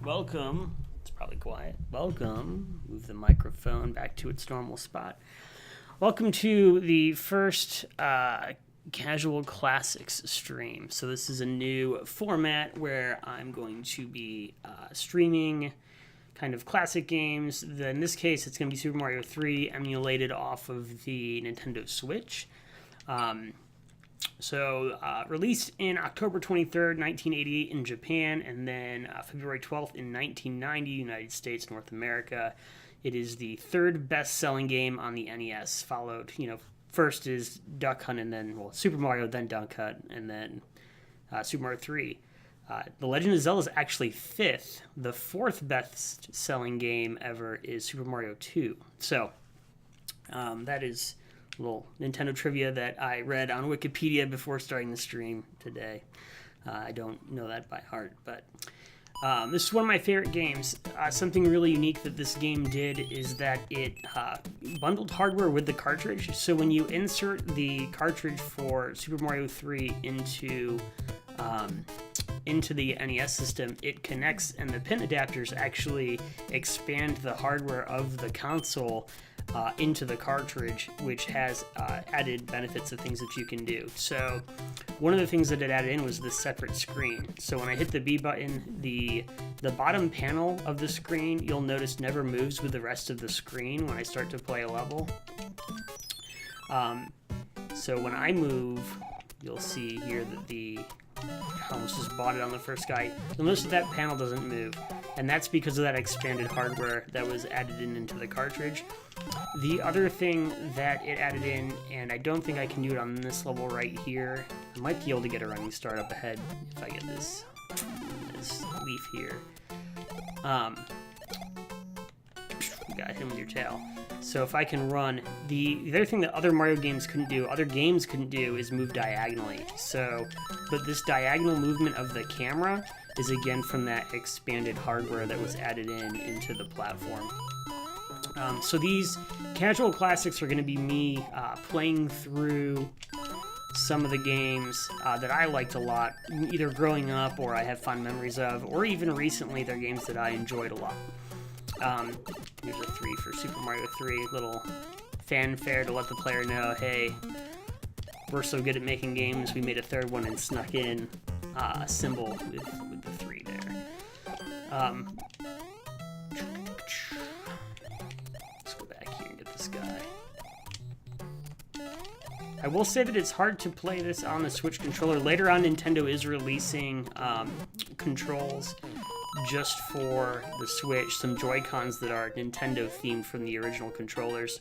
Welcome. It's probably quiet. Welcome. Move the microphone back to its normal spot. Welcome to the first Casual Classics stream. So this is a new format where I'm going to be streaming kind of classic games. In this case, it's going to be Super Mario 3 emulated off of the Nintendo Switch. Released in October 23rd, 1988 in Japan, and then February 12th in 1990, United States, North America. It is the third best-selling game on the NES, followed, first is Duck Hunt, and then, Super Mario, then Duck Hunt, and then Super Mario 3. The Legend of Zelda is actually fifth. The fourth best-selling game ever is Super Mario 2. So, that is a little Nintendo trivia that I read on Wikipedia before starting the stream today. I don't know that by heart, but this is one of my favorite games. Something really unique that this game did is that it bundled hardware with the cartridge. So when you insert the cartridge for Super Mario 3 into the NES system, it connects, and the pin adapters actually expand the hardware of the console into the cartridge, which has added benefits of things that you can do. So one of the things that it added in was this separate screen. So when I hit the B button, the bottom panel of the screen, you'll notice, never moves with the rest of the screen when I start to play a level. So when I move, you'll see here that I almost just bought it on the first guy. You'll notice that panel doesn't move, and that's because of that expanded hardware that was added into the cartridge. The other thing that it added in, and I don't think I can do it on this level right here. I might be able to get a running start up ahead if I get this leaf here. You got him with your tail. So if I can run, the other thing that other games couldn't do is move diagonally. But this diagonal movement of the camera is again from that expanded hardware that was added into the platform. So these Casual Classics are going to be me playing through some of the games that I liked a lot, either growing up or I have fond memories of, or even recently they're games that I enjoyed a lot. Here's a 3 for Super Mario 3, little fanfare to let the player know, hey, we're so good at making games, we made a third one and snuck in a symbol with the 3 there. Let's go back here and get this guy. I will say that it's hard to play this on the Switch controller. Later on, Nintendo is releasing controls just for the Switch, some Joy-Cons that are Nintendo themed from the original controllers.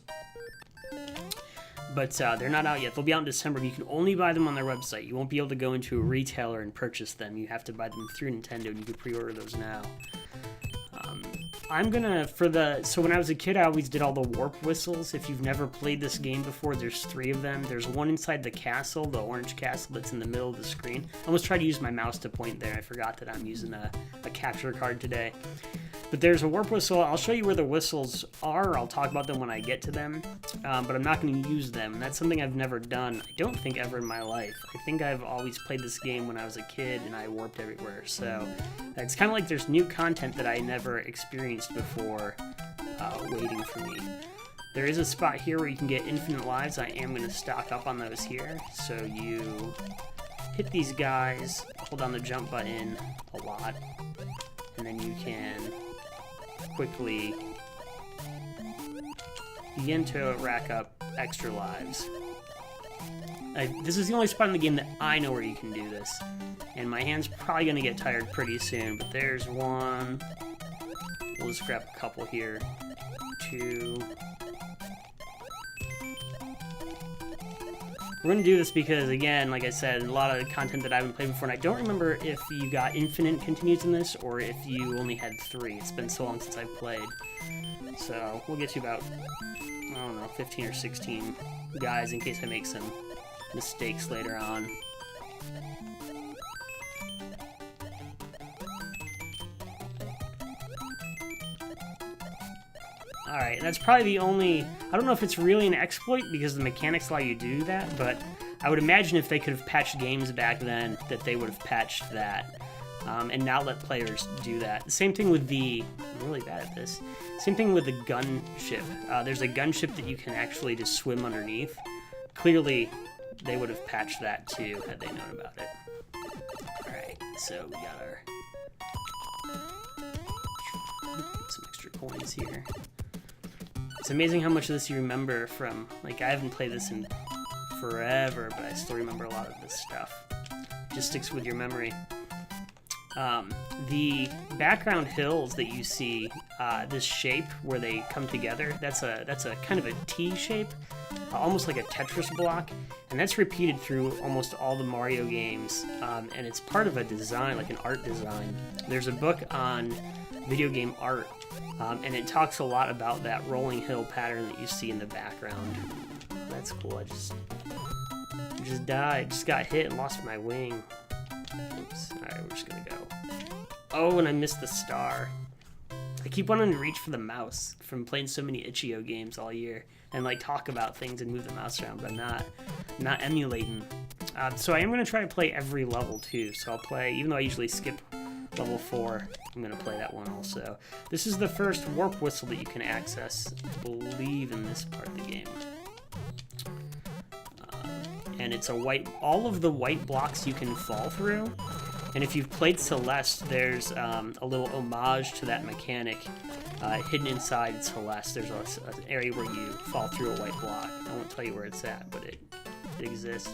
But they're not out yet. They'll be out in December. You can only buy them on their website. You won't be able to go into a retailer and purchase them. You have to buy them through Nintendo, and you can pre-order those now. So when I was a kid, I always did all the warp whistles. If you've never played this game before, there's 3 of them. There's one inside the castle, the orange castle that's in the middle of the screen. I almost tried to use my mouse to point there. I forgot that I'm using a capture card today. But there's a warp whistle. I'll show you where the whistles are. I'll talk about them when I get to them. But I'm not going to use them. That's something I've never done, I don't think, ever in my life. I think I've always played this game when I was a kid and I warped everywhere. So it's kind of like there's new content that I never experienced before waiting for me. There is a spot here where you can get infinite lives. I am going to stock up on those here. So you hit these guys, hold down the jump button a lot, and then you can quickly begin to rack up extra lives. This is the only spot in the game that I know where you can do this, and my hand's probably going to get tired pretty soon, but there's one. We'll just grab a couple here. 2. We're going to do this because, again, like I said, a lot of content that I haven't played before, and I don't remember if you got infinite continues in this or if you only had 3. It's been so long since I've played. So we'll get to about, 15 or 16 guys in case I make some mistakes later on. Alright, that's probably the only... I don't know if it's really an exploit because the mechanics allow you to do that, but I would imagine if they could have patched games back then that they would have patched that. and not let players do that. Same thing with the, I'm really bad at this, same thing with the gunship. There's a gunship that you can actually just swim underneath. Clearly, they would have patched that too had they known about it. Alright, so we got our some extra coins here. It's amazing how much of this you remember from, like, I haven't played this in forever, but I still remember a lot of this stuff. It just sticks with your memory. The background hills that you see, this shape where they come together, that's a kind of a T shape, almost like a Tetris block, and that's repeated through almost all the Mario games, and it's part of a design, like an art design. There's a book on video game art, and it talks a lot about that rolling hill pattern that you see in the background. That's cool. I just died, just got hit and lost my wing. Oops. Alright, we're just gonna go. Oh, and I missed the star. I keep wanting to reach for the mouse from playing so many itch.io games all year and like talk about things and move the mouse around, but not emulating. So I am gonna try to play every level too. So I'll play, even though I usually skip level 4, I'm gonna play that one also. This is the first warp whistle that you can access, I believe, in this part of the game. And it's a white, all of the white blocks you can fall through. And if you've played Celeste, there's a little homage to that mechanic hidden inside Celeste. There's an area where you fall through a white block. I won't tell you where it's at, but it exists.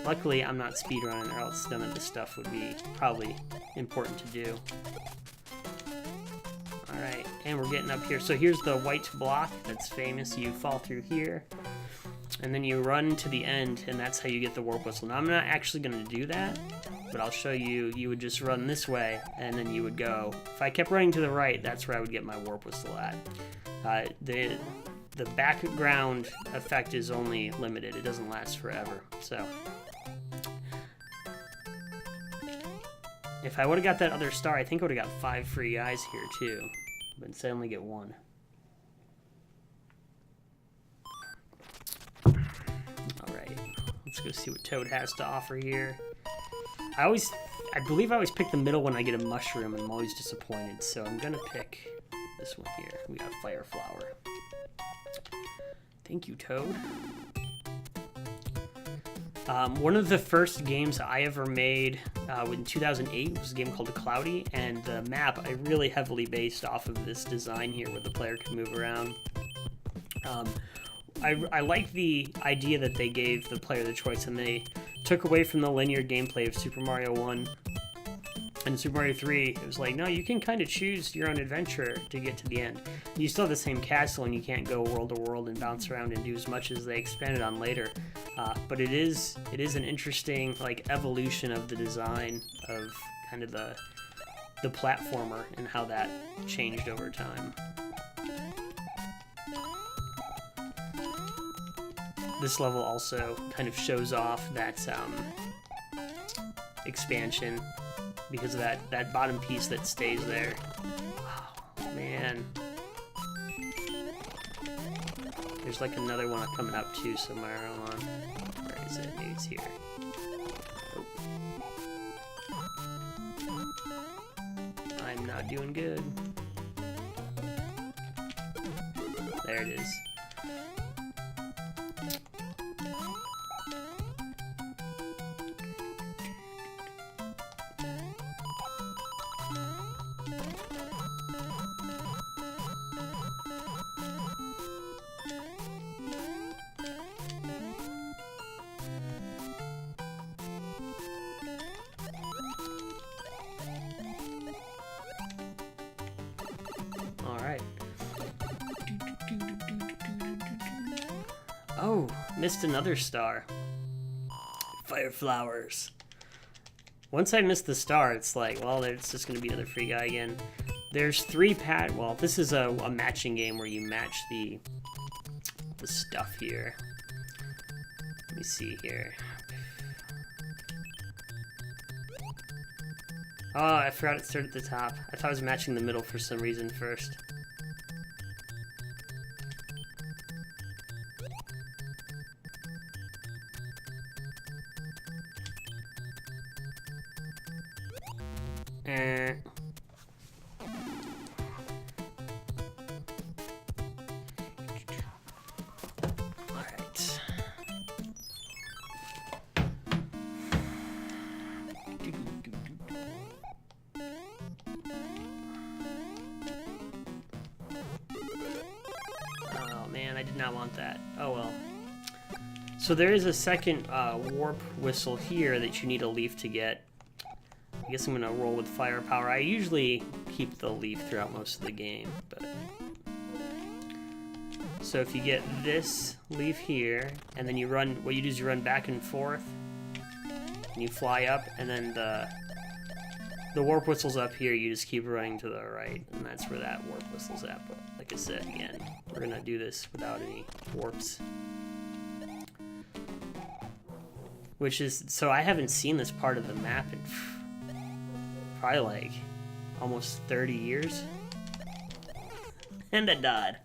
Luckily, I'm not speedrunning, or else none of this stuff would be probably important to do. Alright, and we're getting up here. So here's the white block that's famous. You fall through here, and then you run to the end, and that's how you get the warp whistle. Now, I'm not actually going to do that, but I'll show you. You would just run this way, and then you would go. If I kept running to the right, that's where I would get my warp whistle at. The background effect is only limited. It doesn't last forever, so... If I would have got that other star, I think I would have got 5 free guys here too. But instead I only get 1. Alright, let's go see what Toad has to offer here. I believe I always pick the middle when I get a mushroom, and I'm always disappointed. So I'm gonna pick this one here. We got Fire Flower. Thank you, Toad. One of the first games I ever made in 2008 was a game called Cloudy, and the map I really heavily based off of this design here where the player can move around. I like the idea that they gave the player the choice, and they took away from the linear gameplay of Super Mario 1. And Super Mario 3, it was like, no, you can kind of choose your own adventure to get to the end. You still have the same castle, and you can't go world to world and bounce around and do as much as they expanded on later. But it is an interesting like evolution of the design of kind of the platformer and how that changed over time. This level also kind of shows off that expansion, because of that bottom piece that stays there. Oh, man. There's like another one coming up too somewhere. Hold on. Where is it? Maybe it's here. Oh. I'm not doing good. There it is. Oh, missed another star. Fire flowers. Once I missed the star, it's like, well, it's just going to be another free guy again. There's 3 well, this is a matching game where you match the stuff here. Let me see here. Oh, I forgot it started at the top. I thought I was matching the middle for some reason first. Alright. Oh man, I did not want that. Oh well. So there is a second warp whistle here that you need a leaf to get. I guess I'm gonna roll with firepower. I usually keep the leaf throughout most of the game, but so if you get this leaf here, and then you run, what you do is you run back and forth, and you fly up, and then the warp whistle's up here. You just keep running to the right, and that's where that warp whistle's at. But like I said, again, we're gonna do this without any warps. Which is, so I haven't seen this part of the map in probably like almost 30 years. And I died.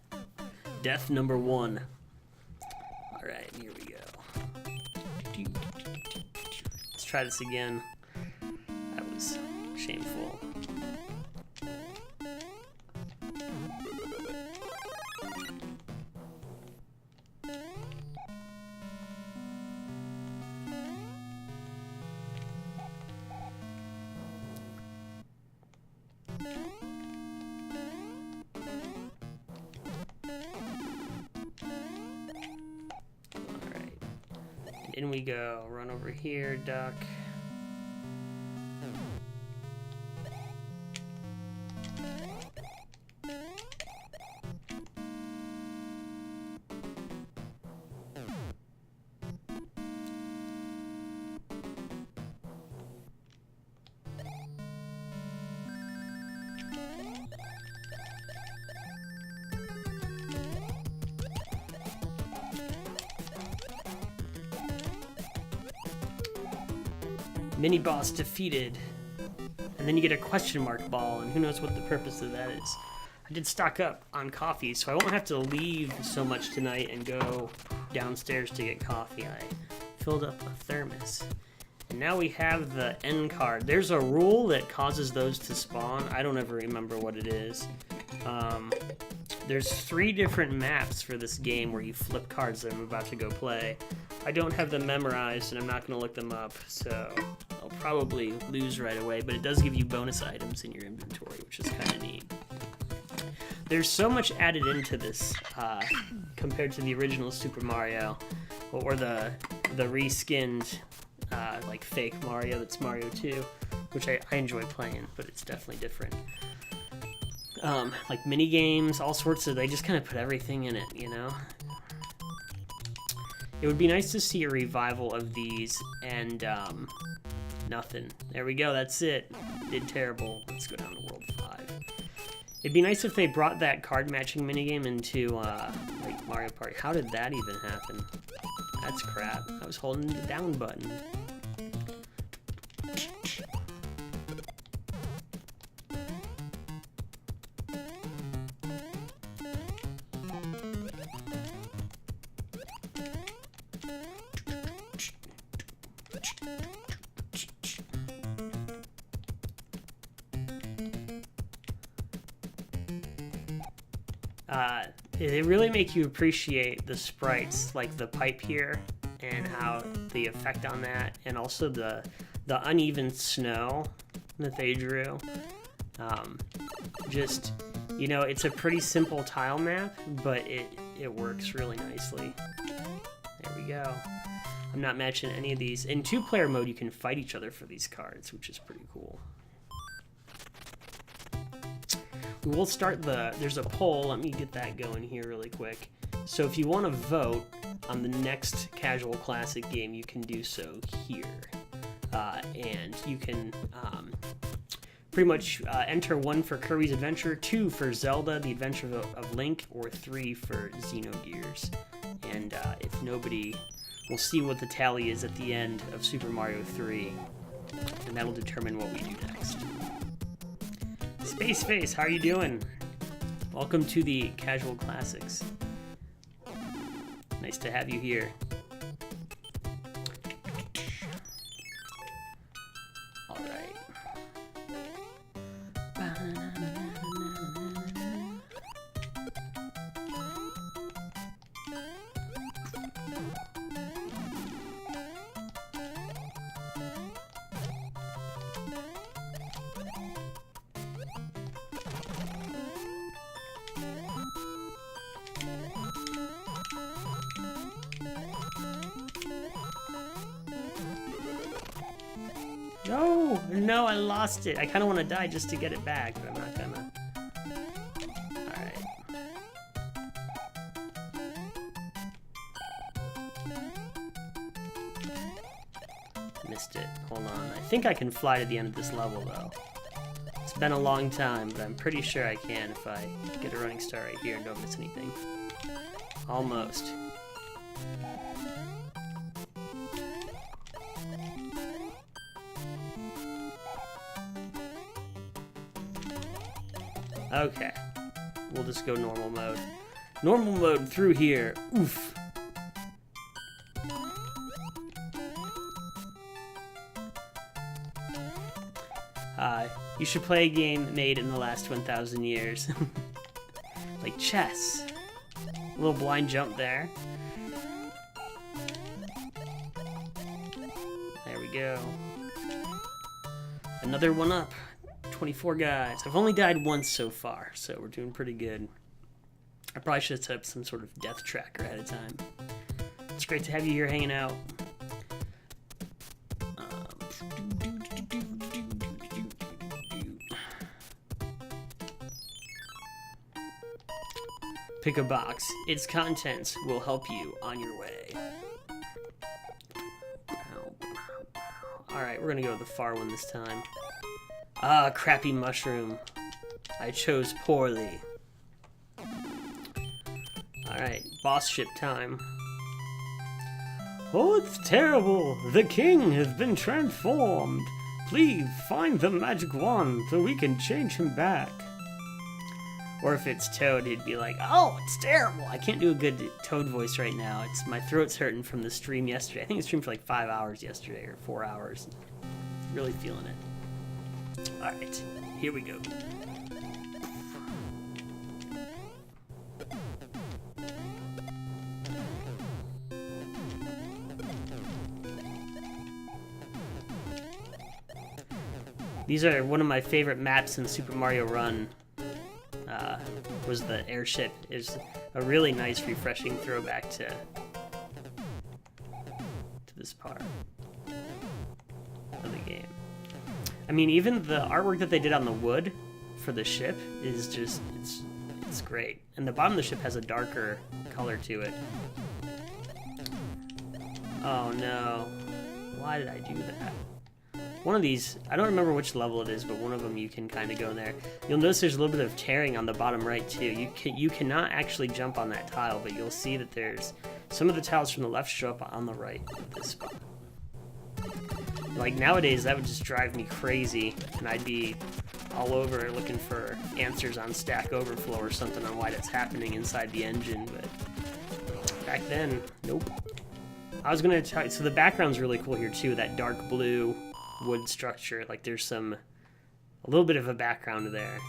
Death number 1. Alright, here we go. Let's try this again. That was shameful. In we go. Run over here, duck. Mini boss defeated. And then you get a question mark ball, and who knows what the purpose of that is. I did stock up on coffee, so I won't have to leave so much tonight and go downstairs to get coffee. I filled up a thermos. And now we have the end card. There's a rule that causes those to spawn. I don't ever remember what it is. There's 3 different maps for this game where you flip cards that I'm about to go play. I don't have them memorized, and I'm not going to look them up, so I'll probably lose right away, but it does give you bonus items in your inventory, which is kind of neat. There's so much added into this compared to the original Super Mario, or the reskinned like fake Mario that's Mario 2, which I enjoy playing, but it's definitely different. Like mini games, all sorts of, they just kind of put everything in it, you know? It would be nice to see a revival of these, and nothing. There we go, that's it. Did terrible. Let's go down to World 5. It'd be nice if they brought that card matching minigame into like Mario Party. How did that even happen? That's crap. I was holding the down button. They really make you appreciate the sprites, like the pipe here, and how the effect on that, and also the uneven snow that they drew. Just, you know, it's a pretty simple tile map, but it works really nicely. There we go. I'm not matching any of these. In 2-player mode, you can fight each other for these cards, which is pretty cool. We'll start there's a poll, let me get that going here really quick. So if you want to vote on the next Casual Classic game, you can do so here. And you can pretty much enter 1 for Kirby's Adventure, 2 for Zelda, The Adventure of Link, or 3 for Xenogears. And if nobody, we'll see what the tally is at the end of Super Mario 3, and that'll determine what we do next. Space Face, how are you doing? Welcome to the Casual Classics. Nice to have you here. All right. No, I lost it. I kind of want to die just to get it back, but I'm not gonna. Alright. Missed it. Hold on. I think I can fly to the end of this level, though. It's been a long time, but I'm pretty sure I can if I get a running star right here and don't miss anything. Almost. Okay, we'll just go normal mode. Normal mode through here. Oof. You should play a game made in the last 1,000 years. Like chess. A little blind jump there. There we go. Another one up. 24 guys. I've only died once so far, so we're doing pretty good. I probably should have set up some sort of death tracker ahead of time. It's great to have you here hanging out. Pick a box. Its contents will help you on your way. Alright, we're gonna go with the far one this time. Ah, crappy mushroom. I chose poorly. Alright, boss ship time. Oh, it's terrible! The king has been transformed! Please find the magic wand so we can change him back. Or if it's Toad, he'd be like, oh, it's terrible! I can't do a good Toad voice right now. My throat's hurting from the stream yesterday. I think I streamed for like 5 hours yesterday, or 4 hours. Really feeling it. Alright, here we go. These are one of my favorite maps in Super Mario Run. Was the airship. Is a really nice, refreshing throwback to this part of the game. I mean, even the artwork that they did on the wood for the ship is just, it's great. And the bottom of the ship has a darker color to it. Oh no. Why did I do that? One of these, I don't remember which level it is, but one of them you can kind of go in there. You'll notice there's a little bit of tearing on the bottom right too. You cannot actually jump on that tile, but you'll see that there's some of the tiles from the left show up on the right of this spot. Like nowadays, that would just drive me crazy, and I'd be all over looking for answers on Stack Overflow or something on why that's happening inside the engine, but back then, nope. I was gonna tell you, so the background's really cool here too, that dark blue wood structure. Like there's a little bit of a background there.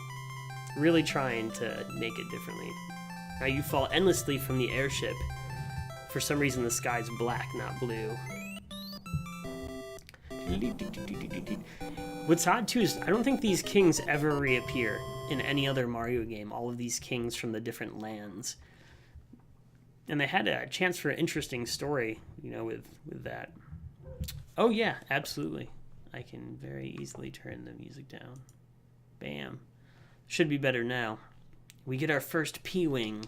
Really trying to make it differently. Now you fall endlessly from the airship. For some reason the sky's black, not blue. What's odd too is I don't think these kings ever reappear in any other Mario game. All of these kings from the different lands. And they had a chance for an interesting story, you know, with that. Oh yeah, absolutely. I can very easily turn the music down. Bam. Should be better now. We get our first P-Wing.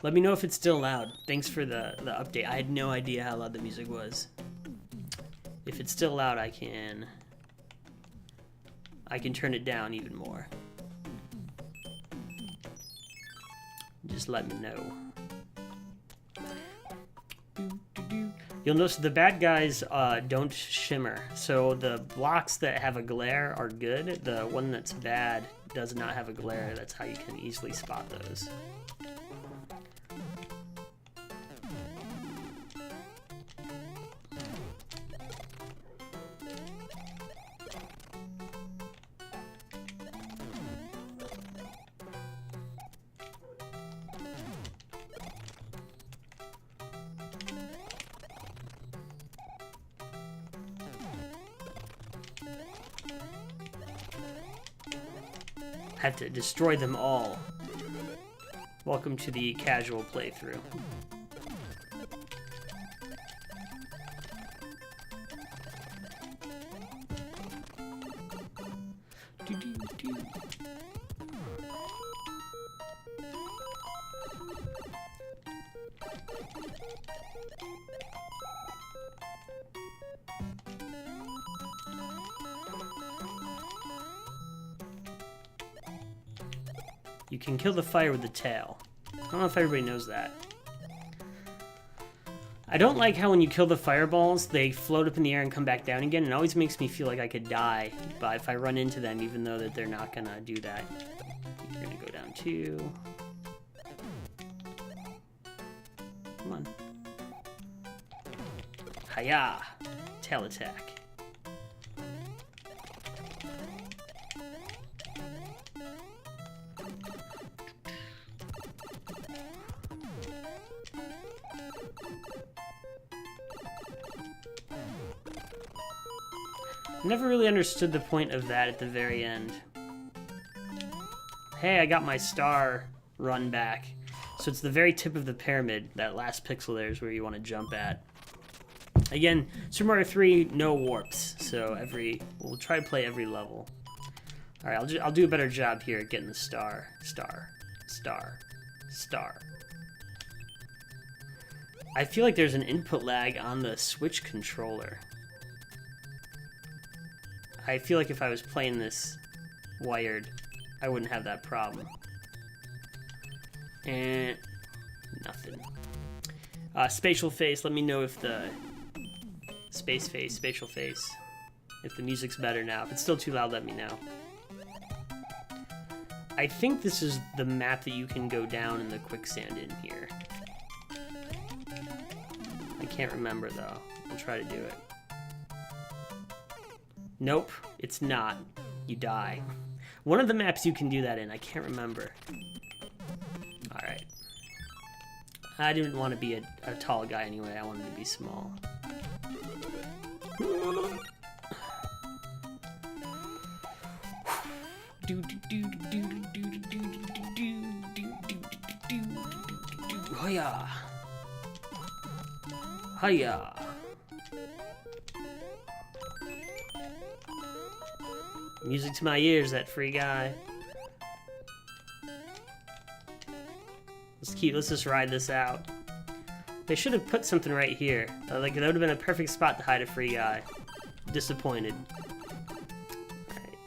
Let me know if it's still loud. Thanks for the update. I had no idea how loud the music was. If it's still loud, I can turn it down even more. Just let me know. You'll notice the bad guys don't shimmer. So the blocks that have a glare are good. The one that's bad does not have a glare. That's how you can easily spot those. I have to destroy them all. Welcome to the casual playthrough. You can kill the fire with the tail. I don't know if everybody knows that. I don't like how when you kill the fireballs, they float up in the air and come back down again. It always makes me feel like I could die but if I run into them, even though that they're not gonna do that. You're gonna go down 2. Come on. Hiya! Tail attack. Never really understood the point of that at the very end. Hey, I got my star run back. So it's the very tip of the pyramid. That last pixel there is where you want to jump at. Again, Super Mario 3, no warps. So we'll try to play every level. All right, I'll do a better job here at getting the star. I feel like there's an input lag on the Switch controller. I feel like if I was playing this wired, I wouldn't have that problem. And nothing. Spatial face, let me know if the spatial face, if the music's better now. If it's still too loud, let me know. I think this is the map that you can go down in the quicksand in here. I can't remember though. I'll try to do it. Nope, it's not. You die. One of the maps you can do that in, I can't remember. Alright. I didn't want to be a tall guy anyway, I wanted to be small. Hiya! Hiya! Music to my ears, that free guy. Let's just ride this out. They should have put something right here. Like, that would have been a perfect spot to hide a free guy. Disappointed. Alright.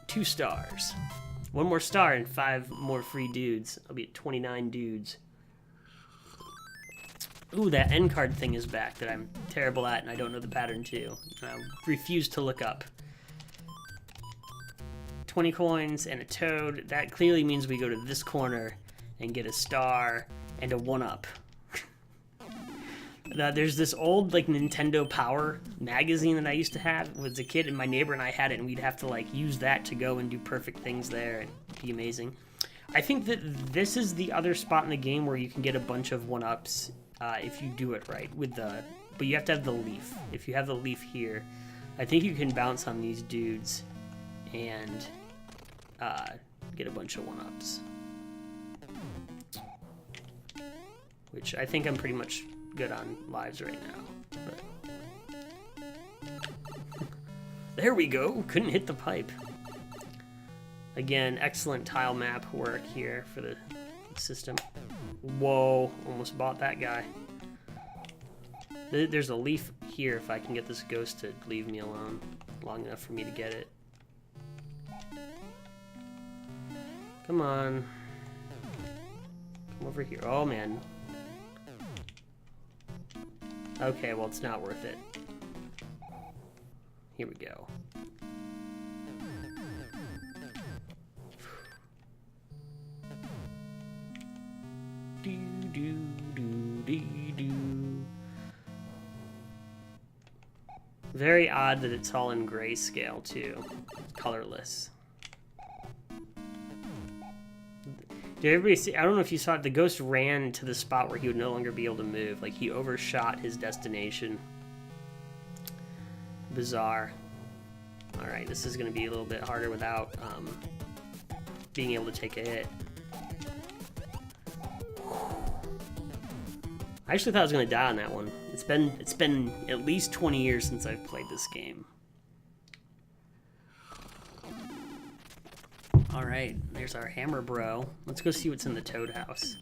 2 stars. 1 more star and 5 more free dudes. I'll be at 29 dudes. Ooh, that end card thing is back that I'm terrible at and I don't know the pattern to. I refuse to look up. 20 coins and a toad. That clearly means we go to this corner and get a star and a 1-up. There's this old like Nintendo Power magazine that I used to have as a kid, and my neighbor and I had it, and we'd have to like use that to go and do perfect things there and be amazing. I think that this is the other spot in the game where you can get a bunch of 1-ups if you do it right with the, but you have to have the leaf. If you have the leaf here, I think you can bounce on these dudes and get a bunch of 1-ups. Which I think I'm pretty much good on lives right now. But there we go. Couldn't hit the pipe. Again, excellent tile map work here for the system. Whoa, almost bought that guy. There's a leaf here if I can get this ghost to leave me alone long enough for me to get it. Come on. Come over here. Oh, man. Okay, well, it's not worth it. Here we go. Do, do, do, do, do. Very odd that it's all in grayscale, too. Colorless. Did everybody see? I don't know if you saw it. The ghost ran to the spot where he would no longer be able to move. Like, he overshot his destination. Bizarre. Alright, this is going to be a little bit harder without being able to take a hit. I actually thought I was going to die on that one. It's been at least 20 years since I've played this game. Alright, there's our hammer bro. Let's go see what's in the Toad house.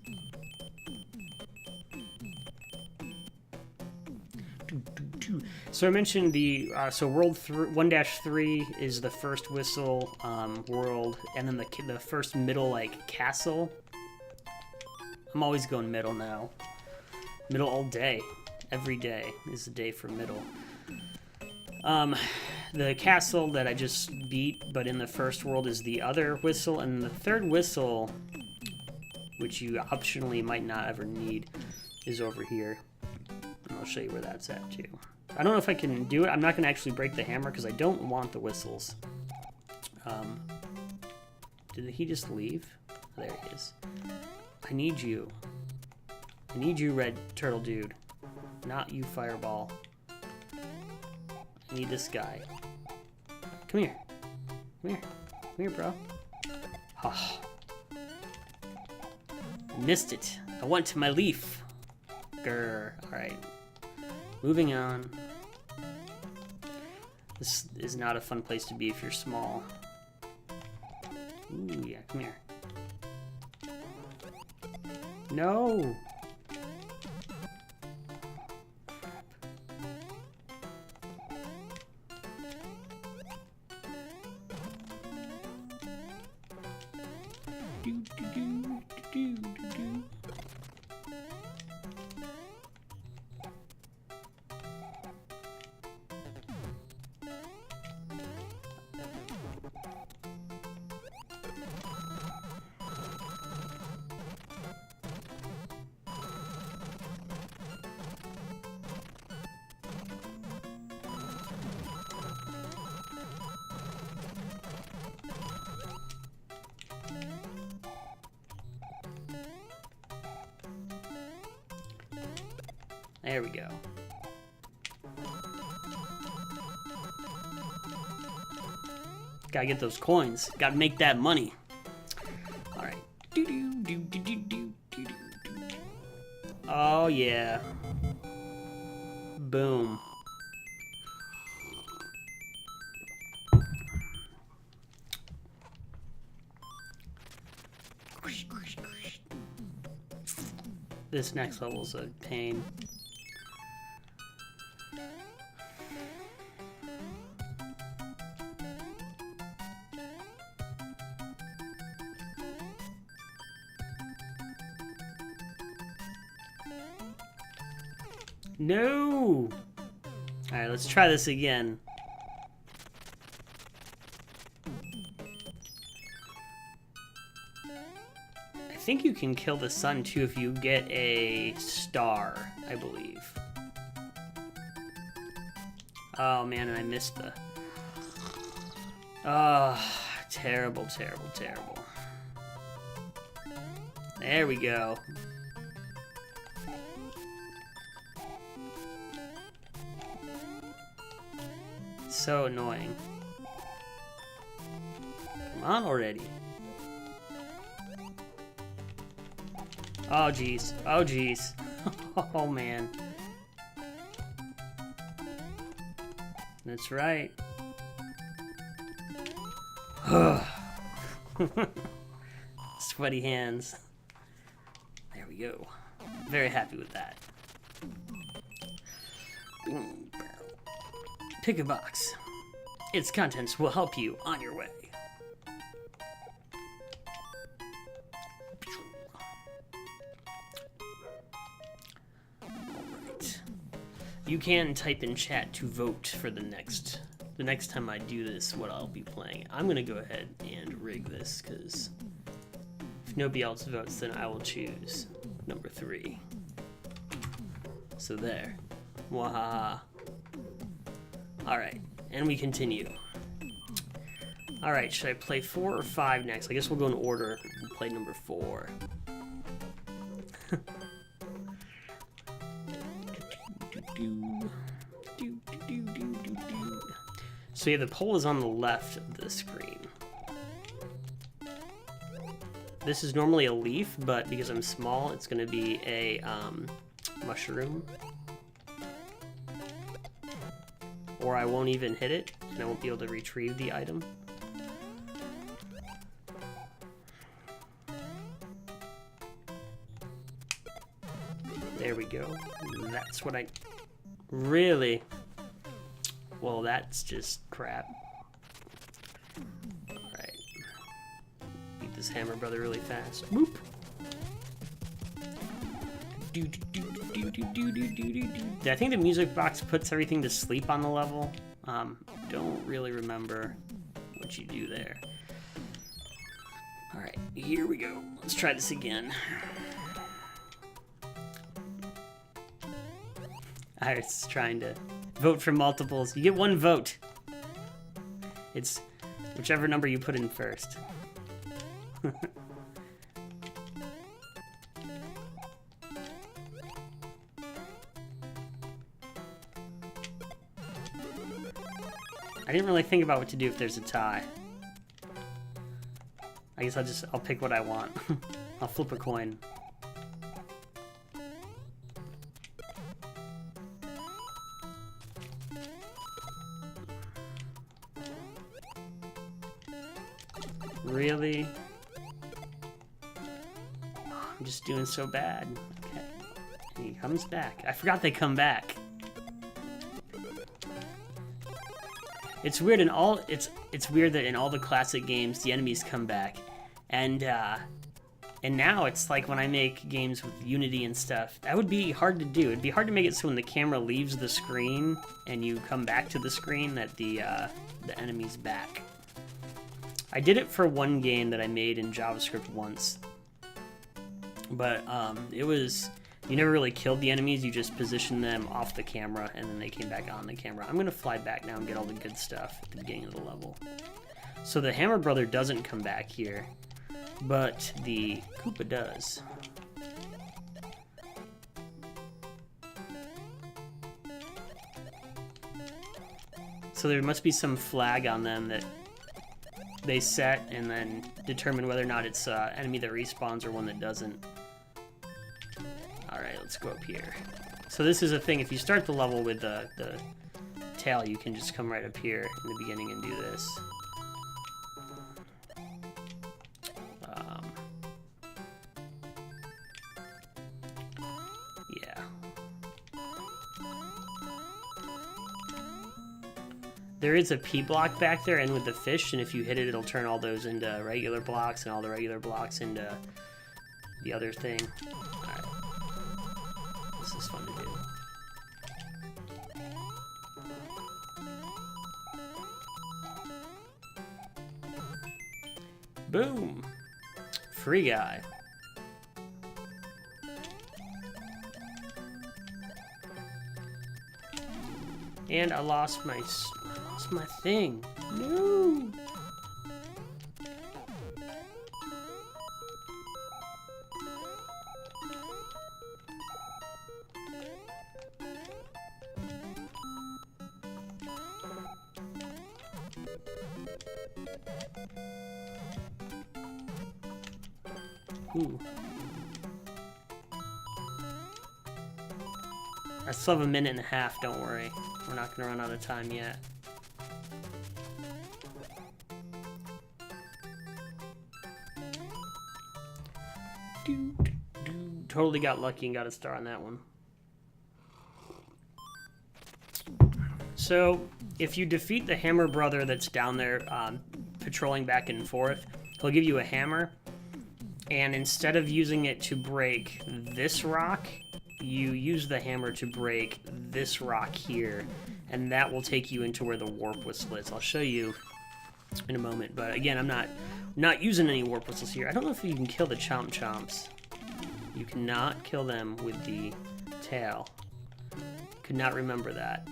So I mentioned the so world 1-3 is the first whistle world, and then the first middle like castle. I'm always going middle now. Middle all day, every day is the day for middle. The castle that I just beat, but in the first world, is the other whistle, and the third whistle, which you optionally might not ever need, is over here. And I'll show you where that's at too. I don't know if I can do it. I'm not going to actually break the hammer because I don't want the whistles. Did he just leave? There he is. I need you. I need you, red turtle dude. Not you, fireball. I need this guy. Come here. Come here. Come here, bro. Oh. Missed it. I went to my leaf. Grr. Alright. Moving on. This is not a fun place to be if you're small. Ooh, yeah, come here. No! There we go. Gotta get those coins. Gotta make that money. Alright. Oh, yeah. Boom. This next level's a pain. No! Alright, let's try this again. I think you can kill the sun too if you get a star, I believe. Oh man, and I missed the... Oh, terrible, terrible, terrible. There we go. So annoying. Come on already. Oh jeez. Oh jeez. Oh man. That's right. Sweaty hands. There we go. Very happy with that. Pick a box. Its contents will help you on your way. Alright. You can type in chat to vote for the next time I do this, what I'll be playing. I'm gonna go ahead and rig this, because if nobody else votes, then I will choose number 3. So there. Wahaha. Alright, and we continue. Alright, should I play 4 or 5 next? I guess we'll go in order and play number 4. So yeah, the pole is on the left of the screen. This is normally a leaf, but because I'm small, it's going to be a mushroom. Or I won't even hit it, and I won't be able to retrieve the item. There we go. That's what I... Really? Well, that's just crap. Alright. Beat this hammer brother really fast. Whoop! I think the music box puts everything to sleep on the level. Don't really remember what you do there. Alright, here we go. Let's try this again. I was trying to vote for multiples. You get 1 vote. It's whichever number you put in first. I didn't really think about what to do if there's a tie. I guess I'll pick what I want. I'll flip a coin. Really? I'm just doing so bad. Okay. And he comes back. I forgot they come back. It's weird in all it's weird that in all the classic games the enemies come back. And now it's like when I make games with Unity and stuff, that would be hard to do. It'd be hard to make it so when the camera leaves the screen and you come back to the screen that the enemy's back. I did it for one game that I made in JavaScript once, but it was, you never really killed the enemies, you just positioned them off the camera and then they came back on the camera. I'm gonna fly back now and get all the good stuff at the beginning of the level. So the Hammer Brother doesn't come back here, but the Koopa does. So there must be some flag on them that they set and then determine whether or not it's an enemy that respawns or one that doesn't. Alright, let's go up here. So this is a thing, if you start the level with the tail, you can just come right up here in the beginning and do this. Yeah. There is a P block back there, and with the fish, and if you hit it, it'll turn all those into regular blocks, and all the regular blocks into the other thing. Alright. This is fun to do. Boom! Free guy. And I lost my thing. No. Ooh. I still have a minute and a half, don't worry. We're not gonna run out of time yet. Totally got lucky and got a star on that one. So, if you defeat the Hammer Brother that's down there patrolling back and forth, he'll give you a hammer, and instead of using it to break this rock, you use the hammer to break this rock here, and that will take you into where the warp whistle is. I'll show you in a moment, but again, I'm not using any warp whistles here. I don't know if you can kill the Chomp Chomps. You cannot kill them with the tail. Could not remember that.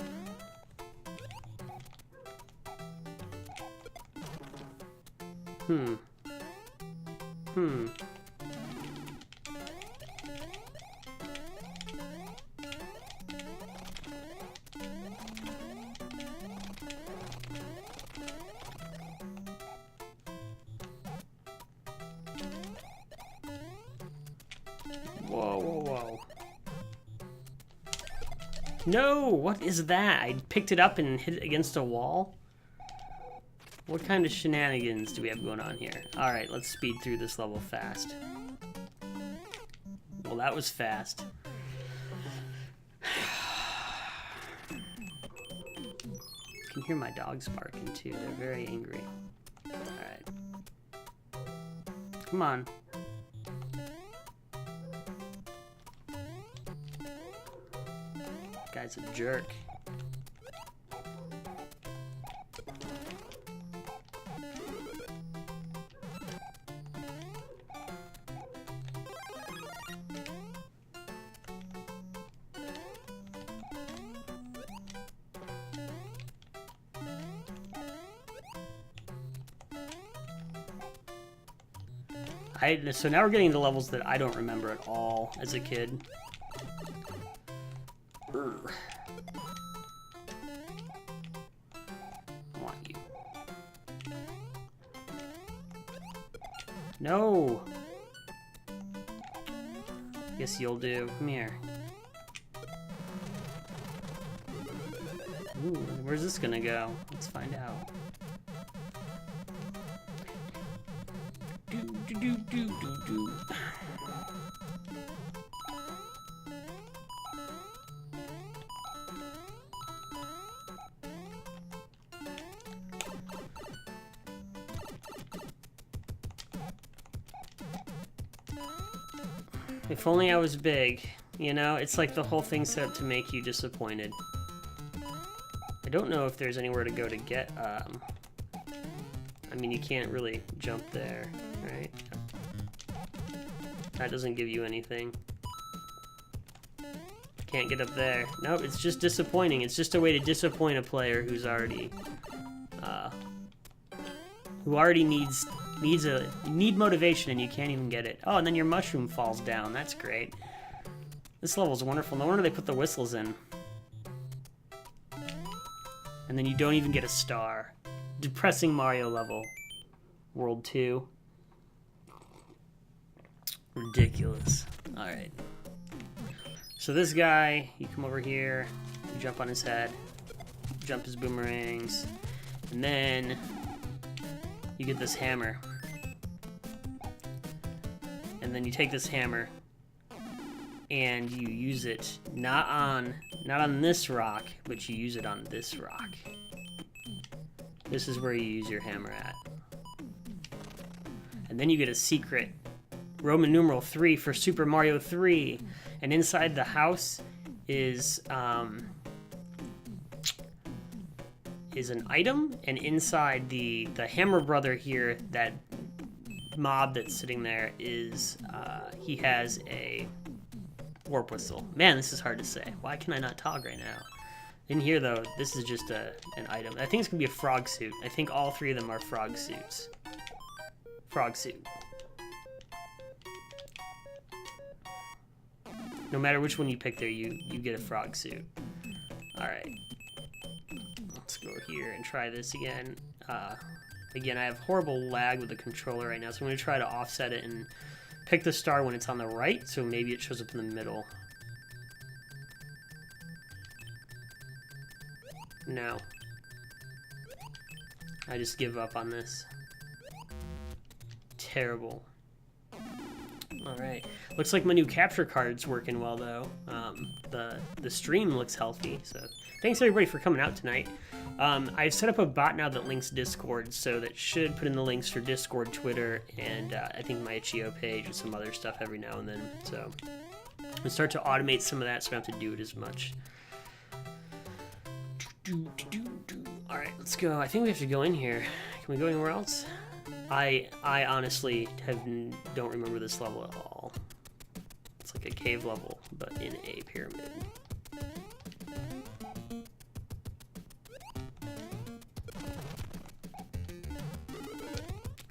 Whoa, whoa, whoa. No! What is that? I picked it up and hit it against a wall? What kind of shenanigans do we have going on here? Alright, let's speed through this level fast. Well, that was fast. You can hear my dogs barking too. They're very angry. Alright. Come on. Guy's a jerk. So now we're getting to levels that I don't remember at all as a kid. Urgh. I want you. No! Guess you'll do. Come here. Ooh, where's this gonna go? Let's find out. Do. If only I was big, you know? It's like the whole thing's set up to make you disappointed. I don't know if there's anywhere to go to get, I mean, you can't really jump there, right? That doesn't give you anything. Can't get up there. Nope, it's just disappointing. It's just a way to disappoint a player who's already, need motivation and you can't even get it. Oh, and then your mushroom falls down. That's great. This level's wonderful. No wonder they put the whistles in. And then you don't even get a star. Depressing Mario level. World 2. Ridiculous. Alright. So this guy, you come over here, you jump on his head, jump his boomerangs, and then you get this hammer. And then you take this hammer and you use it not on this rock, but you use it on this rock. This is where you use your hammer at. And then you get a secret Roman numeral 3 for Super Mario 3. And inside the house is an item, and inside the Hammer Brother here, that mob that's sitting there is he has a warp whistle. Man, this is hard to say. Why can I not talk right now? In here, though, this is just an item. I think it's gonna be a frog suit. I think all three of them are frog suits. Frog suit. No matter which one you pick there, you get a frog suit. Alright. Let's go here and try this again. Again, I have horrible lag with the controller right now, so I'm going to try to offset it and pick the star when it's on the right, so maybe it shows up in the middle. No. I just give up on this. Terrible. Alright. Looks like my new capture card's working well, though. The stream looks healthy, so thanks everybody for coming out tonight. I've set up a bot now that links Discord, so that should put in the links for Discord, Twitter, and I think my itch.io page and some other stuff every now and then. So and start to automate some of that so I don't have to do it as much. Alright, let's go. I think we have to go in here. Can we go anywhere else? I honestly don't remember this level at all. It's like a cave level, but in a pyramid.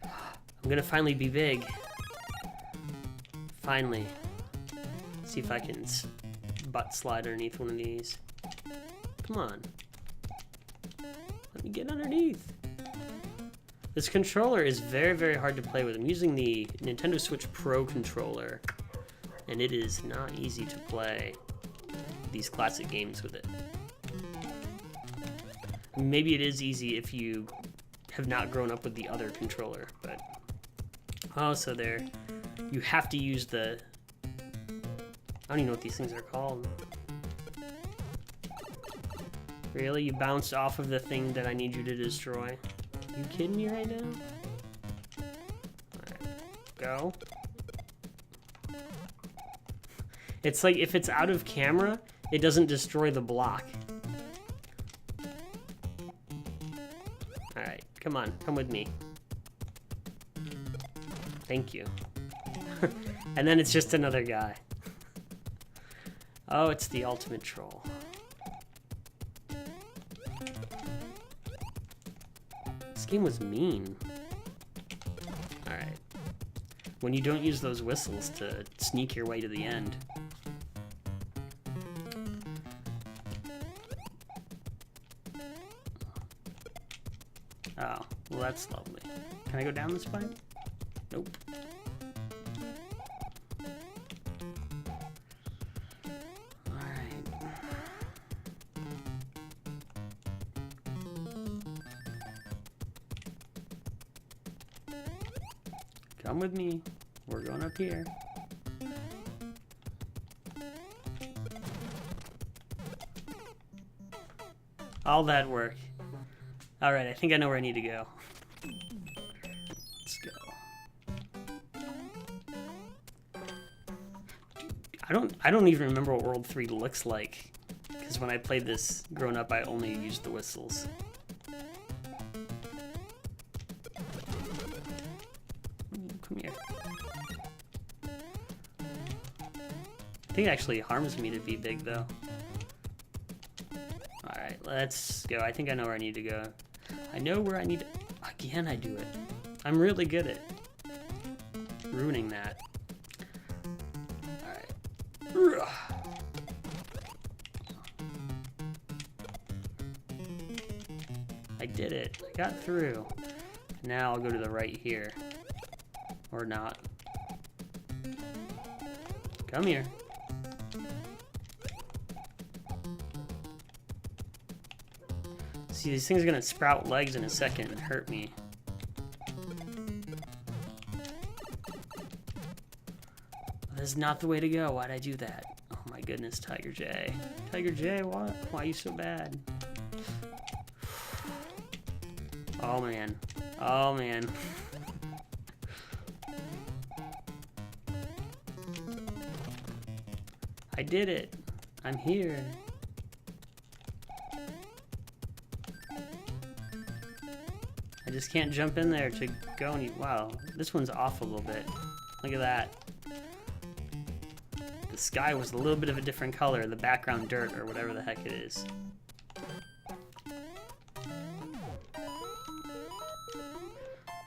I'm gonna finally be big. Finally. Let's see if I can butt slide underneath one of these. Come on. Let me get underneath. This controller is very, very hard to play with. I'm using the Nintendo Switch Pro controller, and it is not easy to play these classic games with it. Maybe it is easy if you have not grown up with the other controller, but... Oh, so there... You have to use the... I don't even know what these things are called. Really? You bounced off of the thing that I need you to destroy? You kidding me right now? Alright. Go. It's like if it's out of camera, it doesn't destroy the block. Alright, come on, come with me. Thank you. And then it's just another guy. Oh, it's the ultimate troll. This game was mean. Alright. When you don't use those whistles to sneak your way to the end. Oh, well that's lovely. Can I go down this pipe? Nope. Alright. Come with me. We're going up here. All that work. Alright, I think I know where I need to go. Let's go. I don't even remember what World 3 looks like. Because when I played this growing up, I only used the whistles. Come here. I think it actually harms me to be big, though. Alright, let's go. I think I know where I need to go. I know where I need to... Again, I do it. I'm really good at ruining that. Alright. I did it. I got through. Now I'll go to the right here. Or not. Come here. See, these things are gonna sprout legs in a second and hurt me. That's not the way to go. Why'd I do that? Oh my goodness, TigerJ. TigerJ, what? Why are you so bad? Oh man. Oh man. I did it. I'm here. I just can't jump in there to go any... Wow, this one's off a little bit. Look at that. The sky was a little bit of a different color, the background dirt or whatever the heck it is.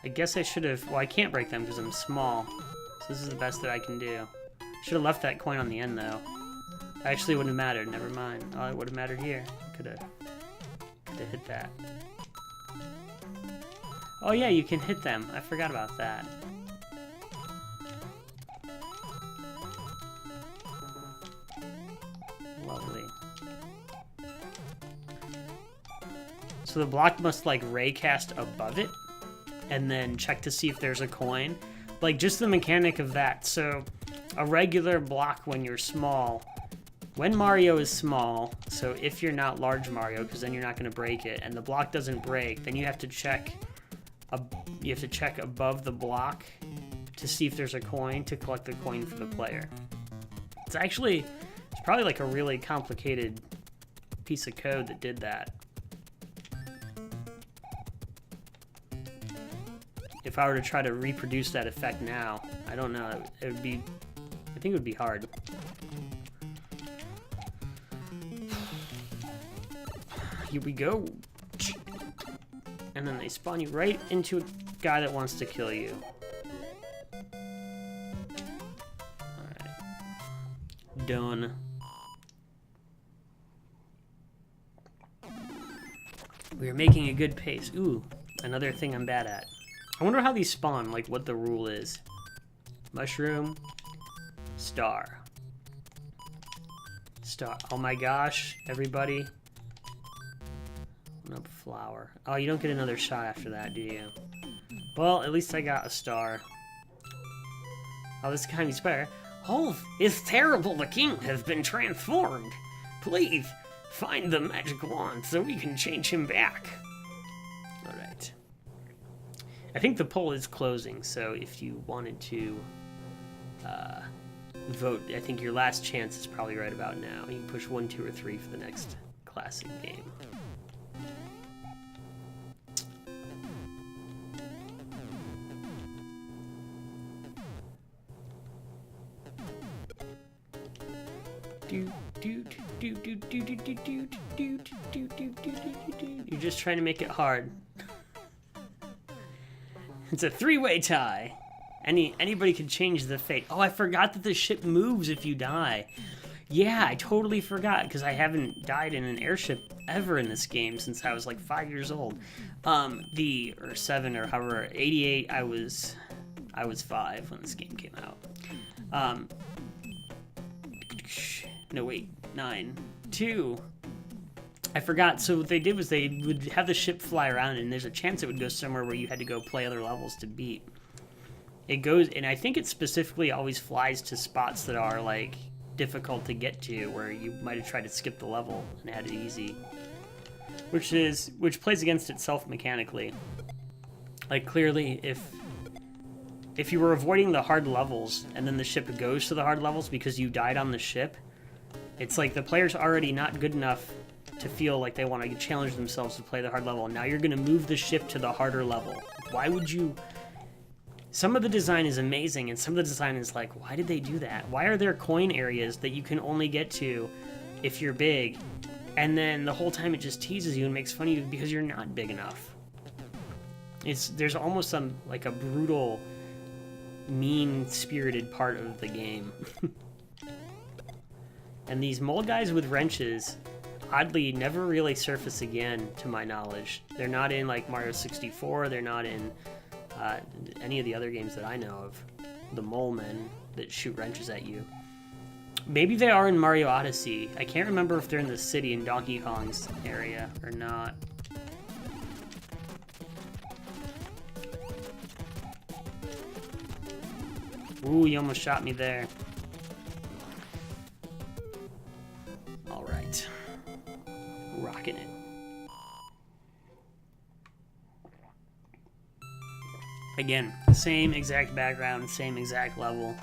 I guess I should have... Well, I can't break them because I'm small. So this is the best that I can do. Should have left that coin on the end, though. Actually, it wouldn't have mattered. Never mind. Oh, it would have mattered here. Could have hit that. Oh yeah, you can hit them. I forgot about that. Lovely. So the block must like raycast above it and then check to see if there's a coin. Like just the mechanic of that. So a regular block when you're small, when Mario is small, so if you're not large Mario, because then you're not going to break it, and the block doesn't break, then you have to check above the block to see if there's a coin to collect the coin for the player. It's probably like a really complicated piece of code that did that. If I were to try to reproduce that effect now, I don't know, it would be, I think it would be hard. Here we go. And then they spawn you right into a guy that wants to kill you. Alright. Done. We're making a good pace. Ooh, another thing I'm bad at. I wonder how these spawn, like what the rule is. Mushroom. Star. Star. Oh my gosh, everybody. Up flower. Oh, you don't get another shot after that, do you? Well, at least I got a star. Oh, this kind of better. Oh, it's terrible. The king has been transformed. Please, find the magic wand so we can change him back. Alright. I think the poll is closing, so if you wanted to vote, I think your last chance is probably right about now. You can push 1, 2, or 3 for the next classic game. You're just trying to make it hard. It's a 3-way tie. Anybody can change the fate. Oh, I forgot that the ship moves if you die. Yeah, I totally forgot because I haven't died in an airship ever in this game since I was like 5 years old. Or 7 or however, 88. I was 5 when this game came out. No, wait, 9, 2. I forgot. So what they did was they would have the ship fly around, and there's a chance it would go somewhere where you had to go play other levels to beat. It goes, and I think it specifically always flies to spots that are like difficult to get to, where you might have tried to skip the level and had it easy, which plays against itself mechanically. Like clearly, if you were avoiding the hard levels and then the ship goes to the hard levels because you died on the ship, it's like the player's already not good enough to feel like they want to challenge themselves to play the hard level. Now you're going to move the ship to the harder level. Why would you? Some of the design is amazing, and some of the design is like, why did they do that? Why are there coin areas that you can only get to if you're big? And then the whole time it just teases you and makes fun of you because you're not big enough. There's almost some like a brutal, mean-spirited part of the game. And these mole guys with wrenches, oddly, never really surface again, to my knowledge. They're not in, like, Mario 64. They're not in any of the other games that I know of. The mole men that shoot wrenches at you. Maybe they are in Mario Odyssey. I can't remember if they're in the city in Donkey Kong's area or not. Ooh, you almost shot me there. Alright. Rocking it. Again, same exact background, same exact level.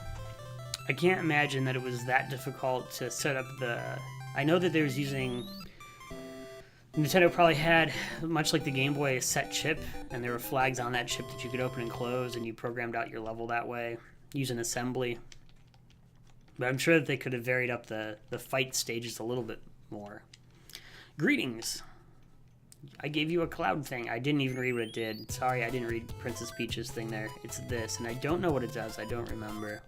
I can't imagine that it was that difficult to set up the... I know that they was using... Nintendo probably had, much like the Game Boy, a set chip, and there were flags on that chip that you could open and close, and you programmed out your level that way, using assembly. But I'm sure that they could have varied up the fight stages a little bit more. Greetings! I gave you a cloud thing. I didn't even read what it did. Sorry, I didn't read Princess Peach's thing there. It's this, and I don't know what it does. I don't remember.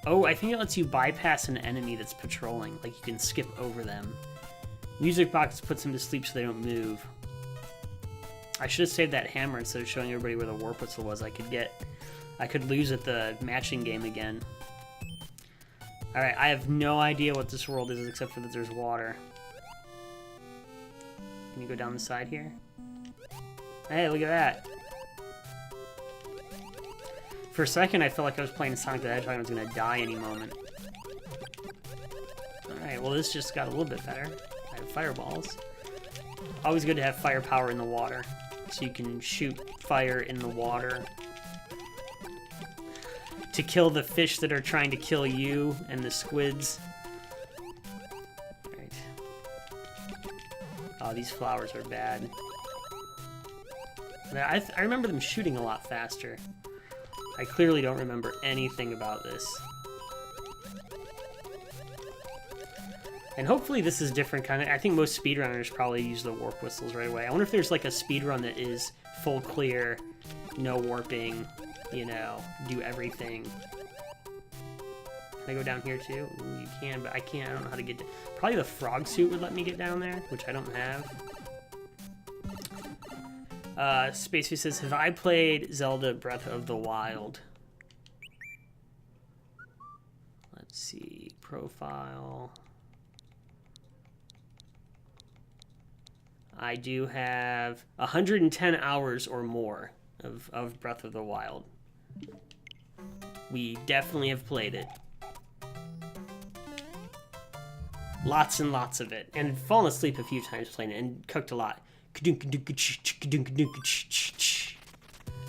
Oh, I think it lets you bypass an enemy that's patrolling. Like, you can skip over them. Music box puts them to sleep so they don't move. I should have saved that hammer instead of showing everybody where the warp whistle was. I could lose at the matching game again. Alright, I have no idea what this world is except for that there's water. Can you go down the side here? Hey, look at that. For a second, I felt like I was playing Sonic the Hedgehog and I was going to die any moment. Alright, well this just got a little bit better. I have fireballs. Always good to have firepower in the water. So you can shoot fire in the water. to kill the fish that are trying to kill you and the squids. Right. Oh, these flowers are bad. I remember them shooting a lot faster. I clearly don't remember anything about this. And hopefully this is different kind of... I think most speedrunners probably use the warp whistles right away. I wonder if there's like a speedrun that is full clear, no warping, you know, do everything. Can I go down here too? Ooh, you can, but I can't. I don't know how to get... Probably the frog suit would let me get down there, which I don't have. Spacey says, have I played Zelda Breath of the Wild? Let's see. Profile. I do have 110 hours or more of Breath of the Wild. We definitely have played it. Lots and lots of it. And fallen asleep a few times playing it and cooked a lot.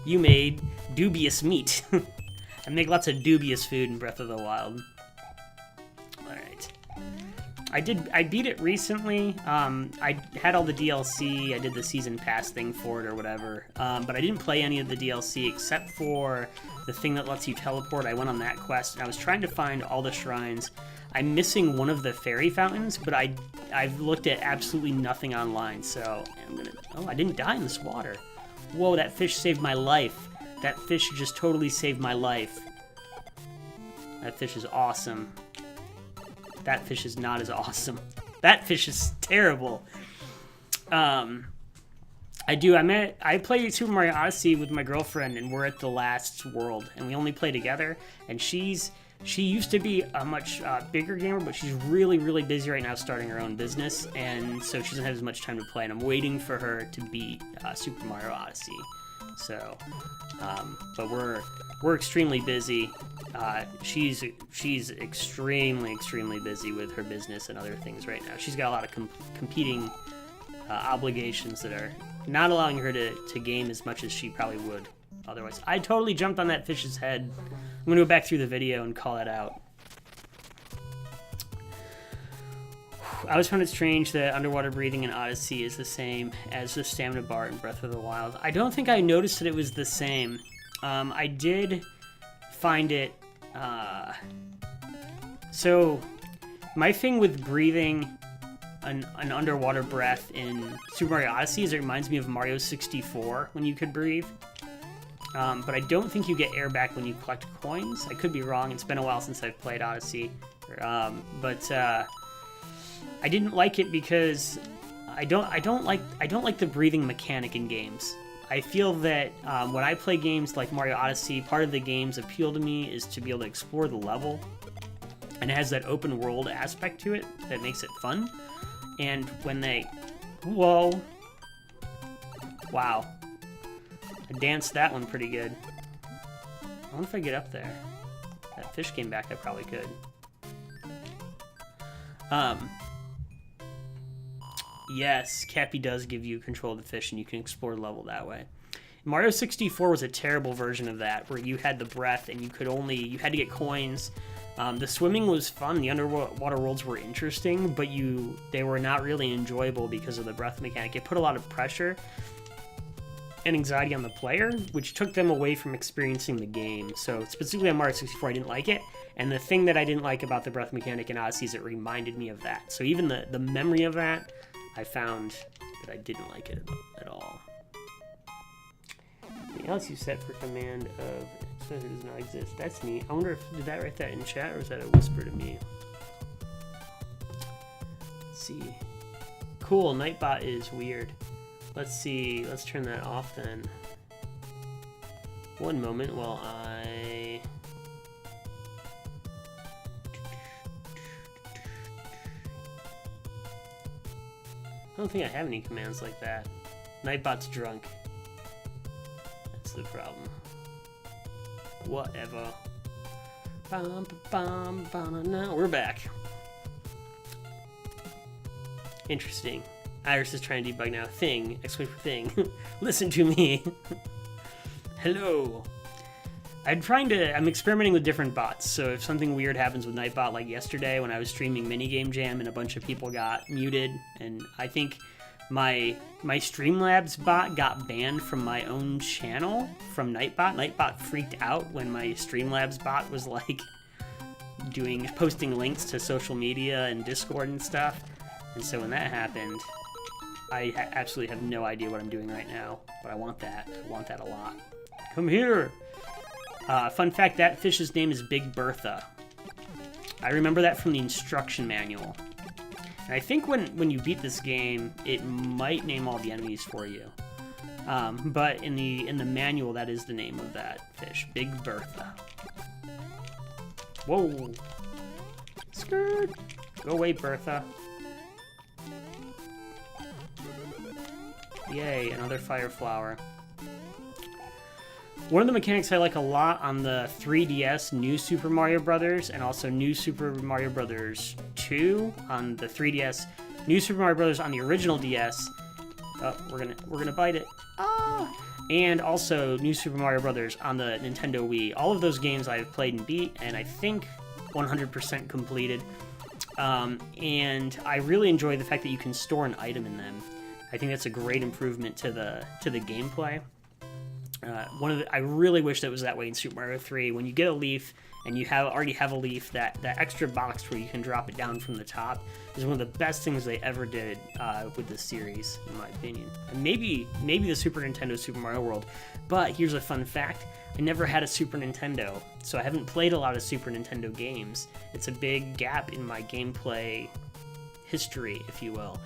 You made dubious meat. I make lots of dubious food in Breath of the Wild. Alright. I beat it recently. I had all the DLC. I did the season pass thing for it or whatever. But I didn't play any of the DLC except for the thing that lets you teleport. I went on that quest and I was trying to find all the shrines. I'm missing one of the fairy fountains, but I've looked at absolutely nothing online, so I'm gonna... Oh, I didn't die in this water. Whoa, that fish saved my life. That fish just totally saved my life. That fish is awesome. That fish is not as awesome. That fish is terrible. I played Super Mario Odyssey with my girlfriend, and we're at the last world, and we only play together, and she used to be a much bigger gamer, but she's really, really busy right now starting her own business, and so she doesn't have as much time to play, and I'm waiting for her to beat Super Mario Odyssey. So, but we're extremely busy. She's extremely, extremely busy with her business and other things right now. She's got a lot of competing obligations that are not allowing her to game as much as she probably would otherwise. I totally jumped on that fish's head. I'm going to go back through the video and call that out. I always found it strange that underwater breathing in Odyssey is the same as the stamina bar in Breath of the Wild. I don't think I noticed that it was the same. I did find it... So, my thing with breathing an underwater breath in Super Mario Odyssey is it reminds me of Mario 64 when you could breathe. But I don't think you get air back when you collect coins. I could be wrong. It's been a while since I've played Odyssey. But I didn't like it because I don't like the breathing mechanic in games. I feel that when I play games like Mario Odyssey, part of the game's appeal to me is to be able to explore the level. And it has that open world aspect to it that makes it fun. And when they... Whoa. Wow. I danced that one pretty good. I wonder if I get up there. That fish came back, I probably could. Yes, Cappy does give you control of the fish and you can explore the level that way. Mario 64 was a terrible version of that, where you had the breath and you had to get coins. The swimming was fun, the underwater worlds were interesting, but they were not really enjoyable because of the breath mechanic. It put a lot of pressure and anxiety on the player, which took them away from experiencing the game. So specifically on Mario 64, I didn't like it. And the thing that I didn't like about the breath mechanic in Odyssey is it reminded me of that. So even the memory of that, I found that I didn't like it at all. Anything else you set for command of says it does not exist. That's neat. I wonder did that write that in chat or was that a whisper to me? Let's see. Cool, Nightbot is weird. Let's see, let's turn that off then. One moment while I don't think I have any commands like that. Nightbot's drunk. That's the problem. Whatever. Now we're back. Interesting. Iris is trying to debug now. Thing! Exclamation for thing. Listen to me. Hello. I'm experimenting with different bots. So if something weird happens with Nightbot, like yesterday when I was streaming Minigame Jam and a bunch of people got muted, and I think my Streamlabs bot got banned from my own channel from Nightbot. Nightbot freaked out when my Streamlabs bot was like posting links to social media and Discord and stuff. And so when that happened, I absolutely have no idea what I'm doing right now, but I want that. I want that a lot. Come here! Fun fact, that fish's name is Big Bertha. I remember that from the instruction manual. And I think when you beat this game, it might name all the enemies for you. But in the manual, that is the name of that fish, Big Bertha. Whoa! Skirt! Go away, Bertha. Yay, another fire flower. One of the mechanics I like a lot on the 3DS, New Super Mario Bros., and also New Super Mario Bros. 2 on the 3DS, New Super Mario Bros. On the original DS. Oh, we're gonna bite it. Ah! And also New Super Mario Bros. On the Nintendo Wii. All of those games I've played and beat, and I think 100% completed. And I really enjoy the fact that you can store an item in them. I think that's a great improvement to the gameplay. I really wish that was that way in Super Mario 3. When you get a leaf and you already have a leaf, that extra box where you can drop it down from the top is one of the best things they ever did with this series, in my opinion. And maybe the Super Nintendo Super Mario World. But here's a fun fact. I never had a Super Nintendo, so I haven't played a lot of Super Nintendo games. It's a big gap in my gameplay history, if you will.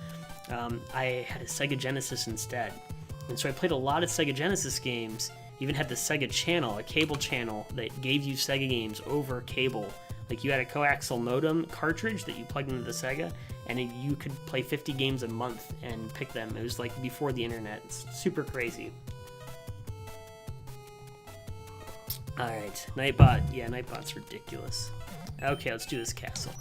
I had a Sega Genesis instead. And so I played a lot of Sega Genesis games, even had the Sega Channel, a cable channel that gave you Sega games over cable. Like you had a coaxial modem cartridge that you plugged into the Sega, and you could play 50 games a month and pick them. It was like before the internet. It's super crazy. Alright, Nightbot. Yeah, Nightbot's ridiculous. Okay, let's do this castle.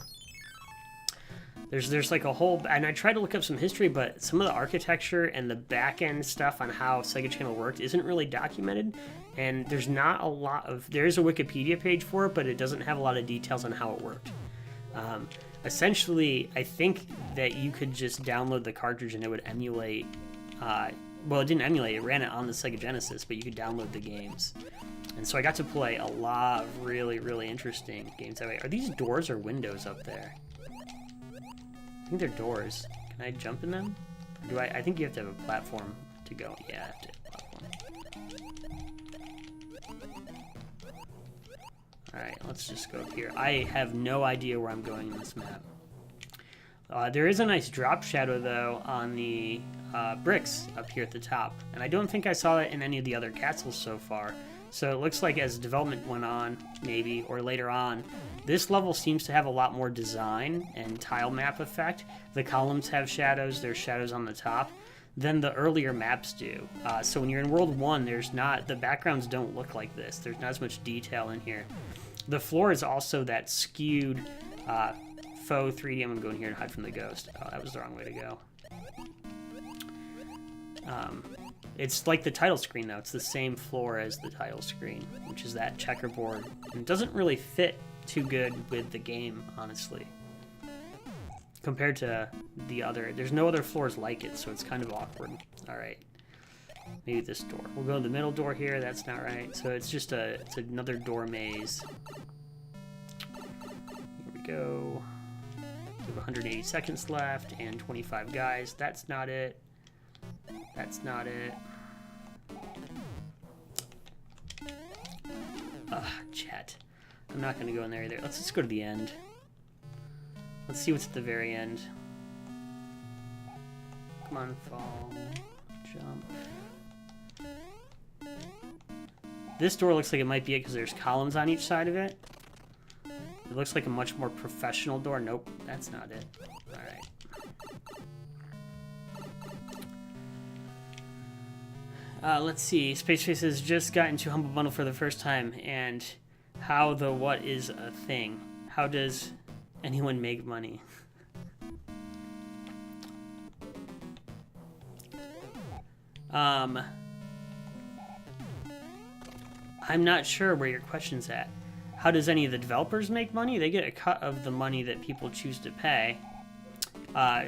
There's like a whole, and I tried to look up some history, but some of the architecture and the back end stuff on how Sega Channel worked isn't really documented, and there's not a lot of, there's a Wikipedia page for it, but it doesn't have a lot of details on how it worked. Essentially, I think that you could just download the cartridge and it would emulate, well, it didn't emulate, it ran it on the Sega Genesis, but you could download the games. And so I got to play a lot of really, really interesting games that way. Are these doors or windows up there? I think they're doors. Can I jump in them? Or do I think you have to have a platform to go. Yeah, I have to have a platform. Alright, let's just go up here. I have no idea where I'm going in this map. There is a nice drop shadow, though, on the bricks up here at the top. And I don't think I saw that in any of the other castles so far. So it looks like as development went on, maybe, or later on, this level seems to have a lot more design and tile map effect. The columns have shadows, there's shadows on the top, than the earlier maps do. So when you're in World 1, the backgrounds don't look like this. There's not as much detail in here. The floor is also that skewed faux 3D. I'm going to go in here and hide from the ghost. Oh, that was the wrong way to go. It's like the title screen, though. It's the same floor as the title screen, which is that checkerboard. And it doesn't really fit too good with the game, honestly. Compared to the other. There's no other floors like it, so it's kind of awkward. Alright. Maybe this door. We'll go to the middle door here. That's not right. So it's just it's another door maze. Here we go. We have 180 seconds left and 25 guys. That's not it. That's not it. Chat. I'm not going to go in there either. Let's just go to the end. Let's see what's at the very end. Come on, fall. Jump. This door looks like it might be it because there's columns on each side of it. It looks like a much more professional door. Nope, that's not it. Alright. Let's see. Space Face has just gotten to Humble Bundle for the first time, and how the what is a thing? How does anyone make money? I'm not sure where your question's at. How does any of the developers make money? They get a cut of the money that people choose to pay.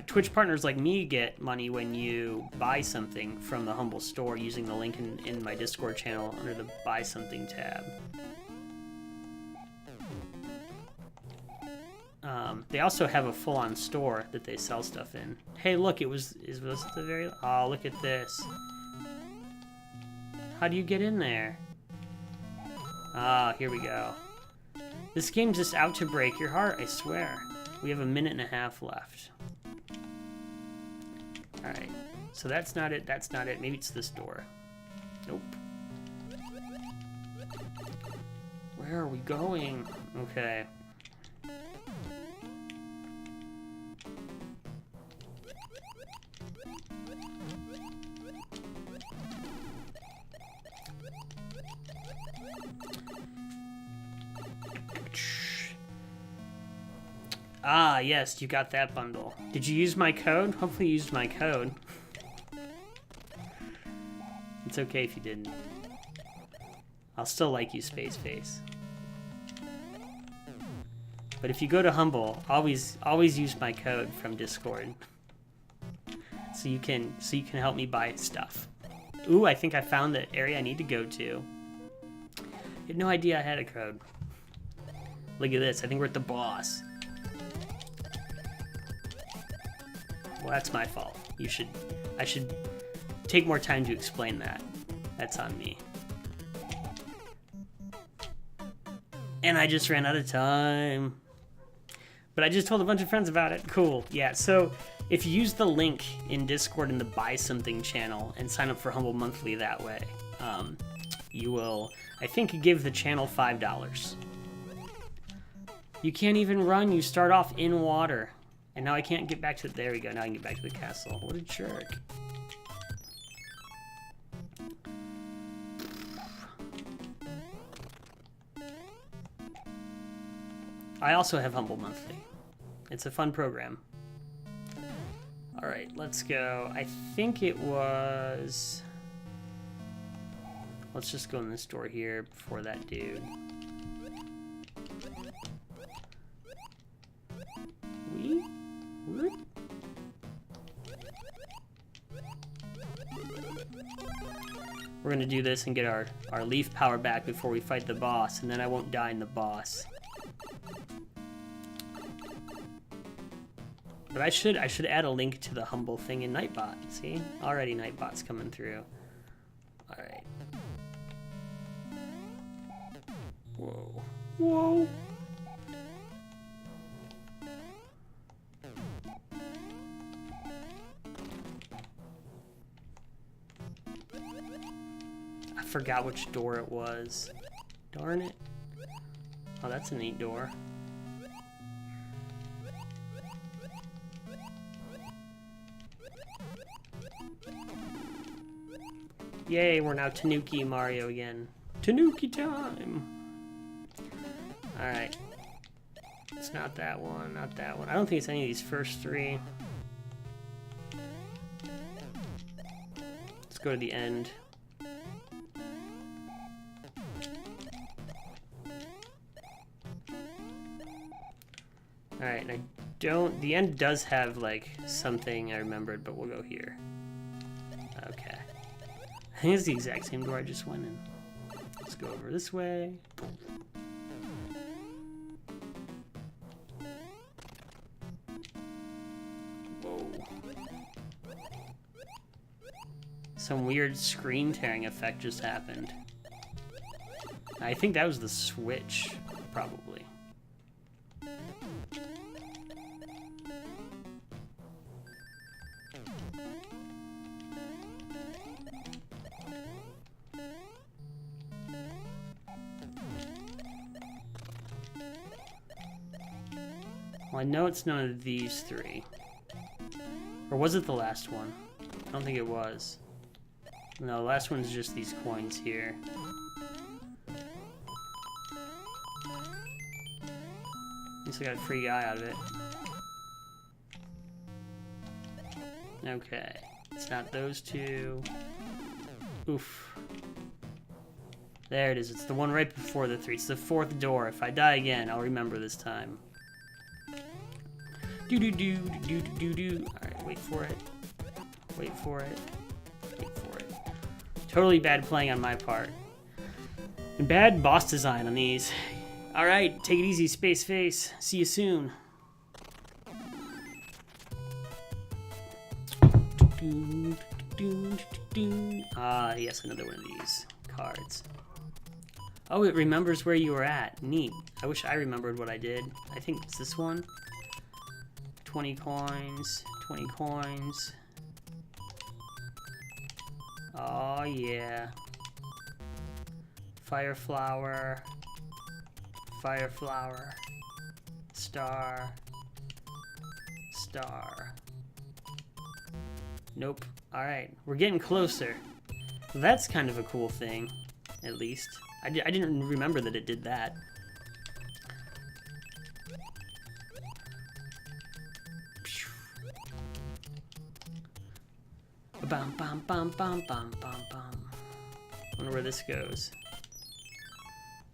Twitch partners like me get money when you buy something from the Humble store using the link in my Discord channel under the Buy Something tab. They also have a full-on store that they sell stuff in. Hey, look, was the very... Oh, look at this. How do you get in there? Ah, here we go. This game's just out to break your heart, I swear. We have a minute and a half left. Alright, so that's not it, that's not it. Maybe it's this door. Nope. Where are we going? Okay. Ah, yes, you got that bundle. Did you use my code? Hopefully you used my code. It's okay if you didn't. I'll still like you, Space Face. But if you go to Humble, always use my code from Discord. So you can help me buy stuff. Ooh, I think I found the area I need to go to. I had no idea I had a code. Look at this, I think we're at the boss. Well, that's my fault. I should take more time to explain that. That's on me. And I just ran out of time. But I just told a bunch of friends about it. Cool. Yeah, so if you use the link in Discord in the Buy Something channel and sign up for Humble Monthly that way, you will, I think, give the channel $5. You can't even run. You start off in water. And now I can't get back to... There we go. Now I can get back to the castle. What a jerk. I also have Humble Monthly. It's a fun program. Alright, let's go. I think it was... Let's just go in this door here before that dude. We're gonna do this and get our leaf power back before we fight the boss, and then I won't die in the boss. But I should add a link to the Humble thing in Nightbot. See? Already Nightbot's coming through. Alright. Whoa. Whoa! I forgot which door it was. Darn it. Oh, that's a neat door. Yay, we're now Tanuki Mario again. Tanuki time! Alright. It's not that one, not that one. I don't think it's any of these first three. Let's go to the end. Alright, and I don't... The end does have, like, something I remembered, but we'll go here. Okay. I think it's the exact same door I just went in. Let's go over this way. Whoa. Some weird screen tearing effect just happened. I think that was the switch, probably. Well, I know it's none of these three. Or was it the last one? I don't think it was. No, the last one's just these coins here. At least I got a free guy out of it. Okay. It's not those two. Oof. There it is. It's the one right before the 3. It's the 4th door. If I die again, I'll remember this time. Do-do-do-do-do-do-do. Alright, wait for it. Wait for it. Wait for it. Totally bad playing on my part. And bad boss design on these. Alright, take it easy, Space Face. See you soon. Ah, yes, another one of these cards. Oh, it remembers where you were at. Neat. I wish I remembered what I did. I think it's this one. 20 coins. 20 coins. Oh, yeah. Fire flower. Fire flower. Star. Star. Nope. Alright, we're getting closer. That's kind of a cool thing, at least. I didn't remember that it did that. Bum bum bum bum bum bum bum. Wonder where this goes.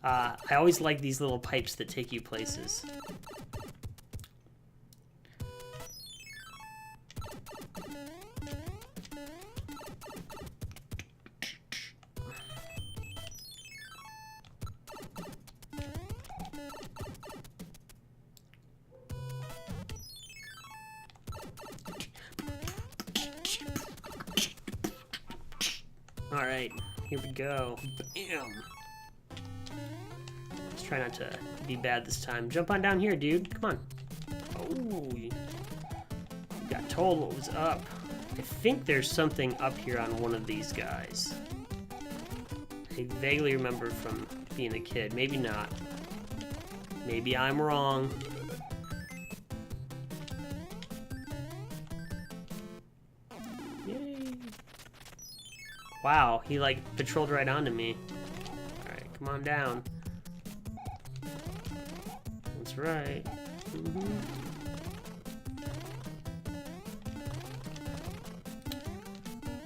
I always like these little pipes that take you places. Alright, here we go. Bam! Let's try not to be bad this time. Jump on down here, dude. Come on. Oh, you got told what was up. I think there's something up here on one of these guys. I vaguely remember from being a kid. Maybe not. Maybe I'm wrong. Wow, he like patrolled right onto me. Alright, come on down. That's right.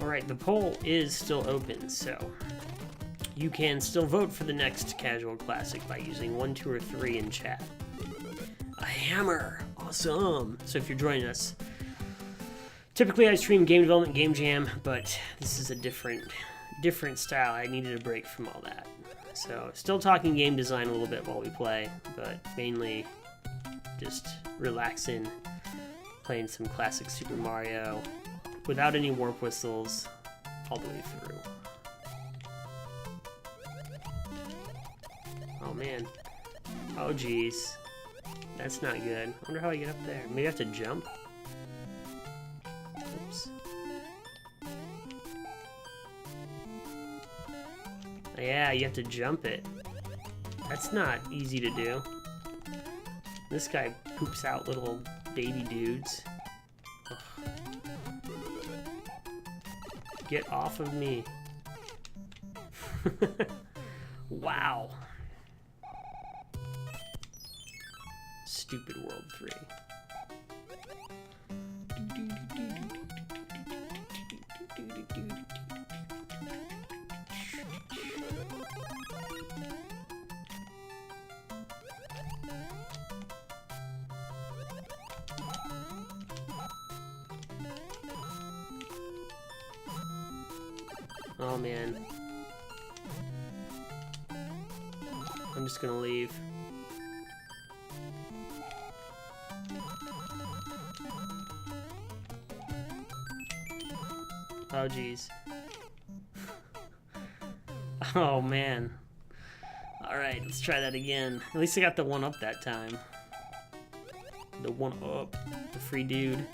Alright, the poll is still open, so you can still vote for the next Casual Classic by using 1, 2, or 3 in chat. A hammer! Awesome! So if you're joining us, typically I stream game development, game jam, but this is a different style. I needed a break from all that. So still talking game design a little bit while we play, but mainly just relaxing, playing some classic Super Mario without any warp whistles all the way through. Oh man. Oh geez. That's not good. I wonder how I get up there. Maybe I have to jump? Oops. Yeah, you have to jump it. That's not easy to do. This guy poops out little baby dudes. Ugh. Get off of me. Wow. Stupid World 3. Oh man. I'm just gonna leave. Oh geez. Oh man. Alright, let's try that again. At least I got the one up that time. The one up. The free dude.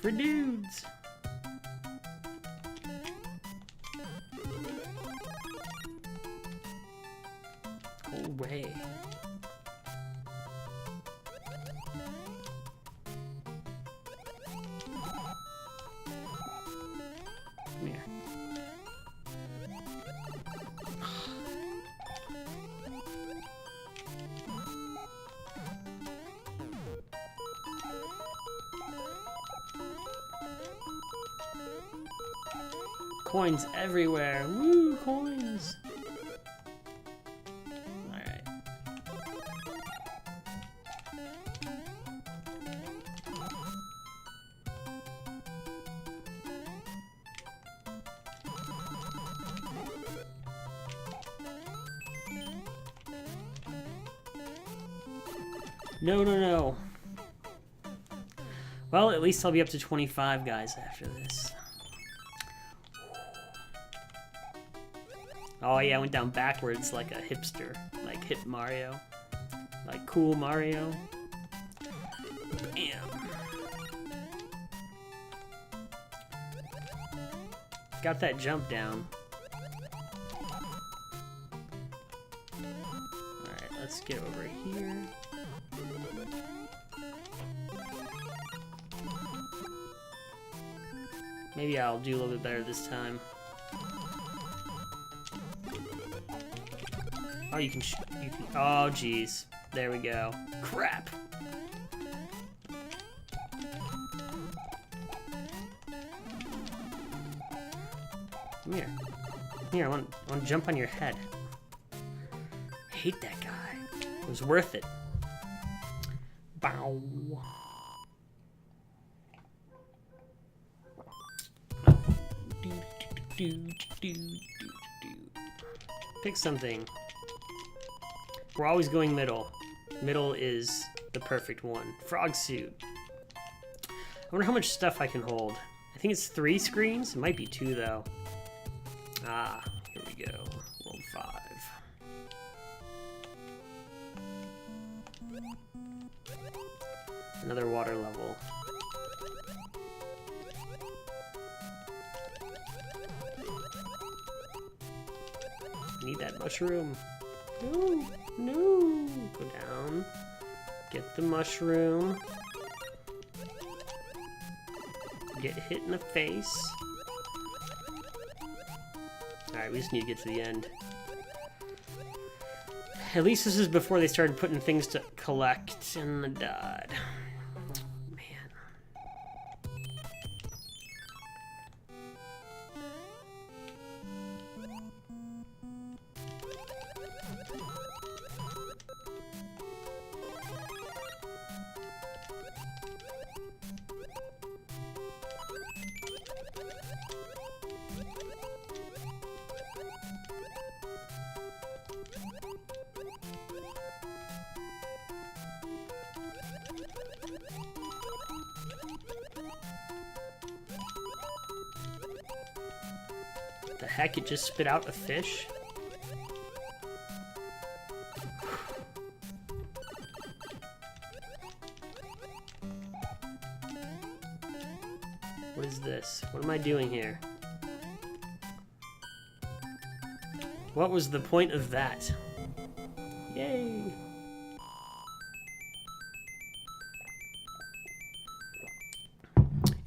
Free dudes! Go away. Come here. Coins everywhere. Woo, coins. No, no, no. Well, at least I'll be up to 25 guys after this. Oh yeah, I went down backwards like a hipster. Like hip Mario. Like cool Mario. Bam. Got that jump down. Alright, let's get over here. Maybe I'll do a little bit better this time. Oh, you can oh, jeez. There we go. Crap! Come here. Come here, I want to jump on your head. I hate that guy. It was worth it. Bow. Pick something. We're always going middle. Middle is the perfect one. Frog suit. I wonder how much stuff I can hold. I think it's 3 screens. It might be 2 though. Ah, here we go. World 5. Another water level. I need that mushroom. No, no. Go down. Get the mushroom. Get hit in the face. Alright, we just need to get to the end. At least this is before they started putting things to collect in the dot. The heck, it just spit out a fish? What is this? What am I doing here? What was the point of that? Yay!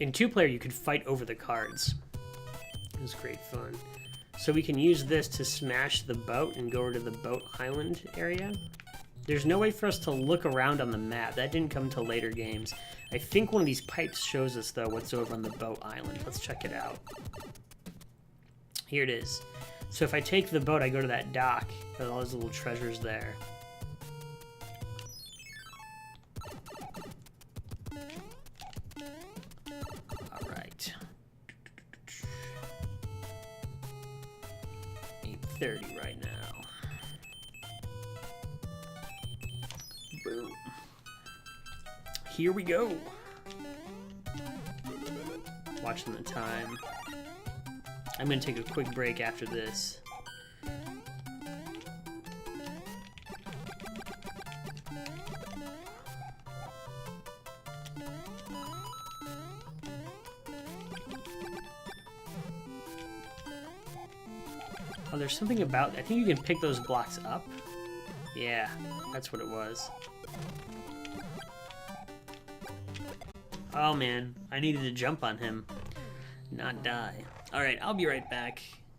In 2-player, you could fight over the cards. It was great fun. So we can use this to smash the boat and go over to the boat island area. There's no way for us to look around on the map. That didn't come until later games. I think one of these pipes shows us, though, what's over on the boat island. Let's check it out. Here it is. So if I take the boat, I go to that dock. There's all those little treasures there. All right. 8:30 right now. Boom. Here we go. Watching the time. I'm gonna take a quick break after this. Oh, there's something about, I think you can pick those blocks up. Yeah, that's what it was. Oh man, I needed to jump on him, not die. Alright, I'll be right back.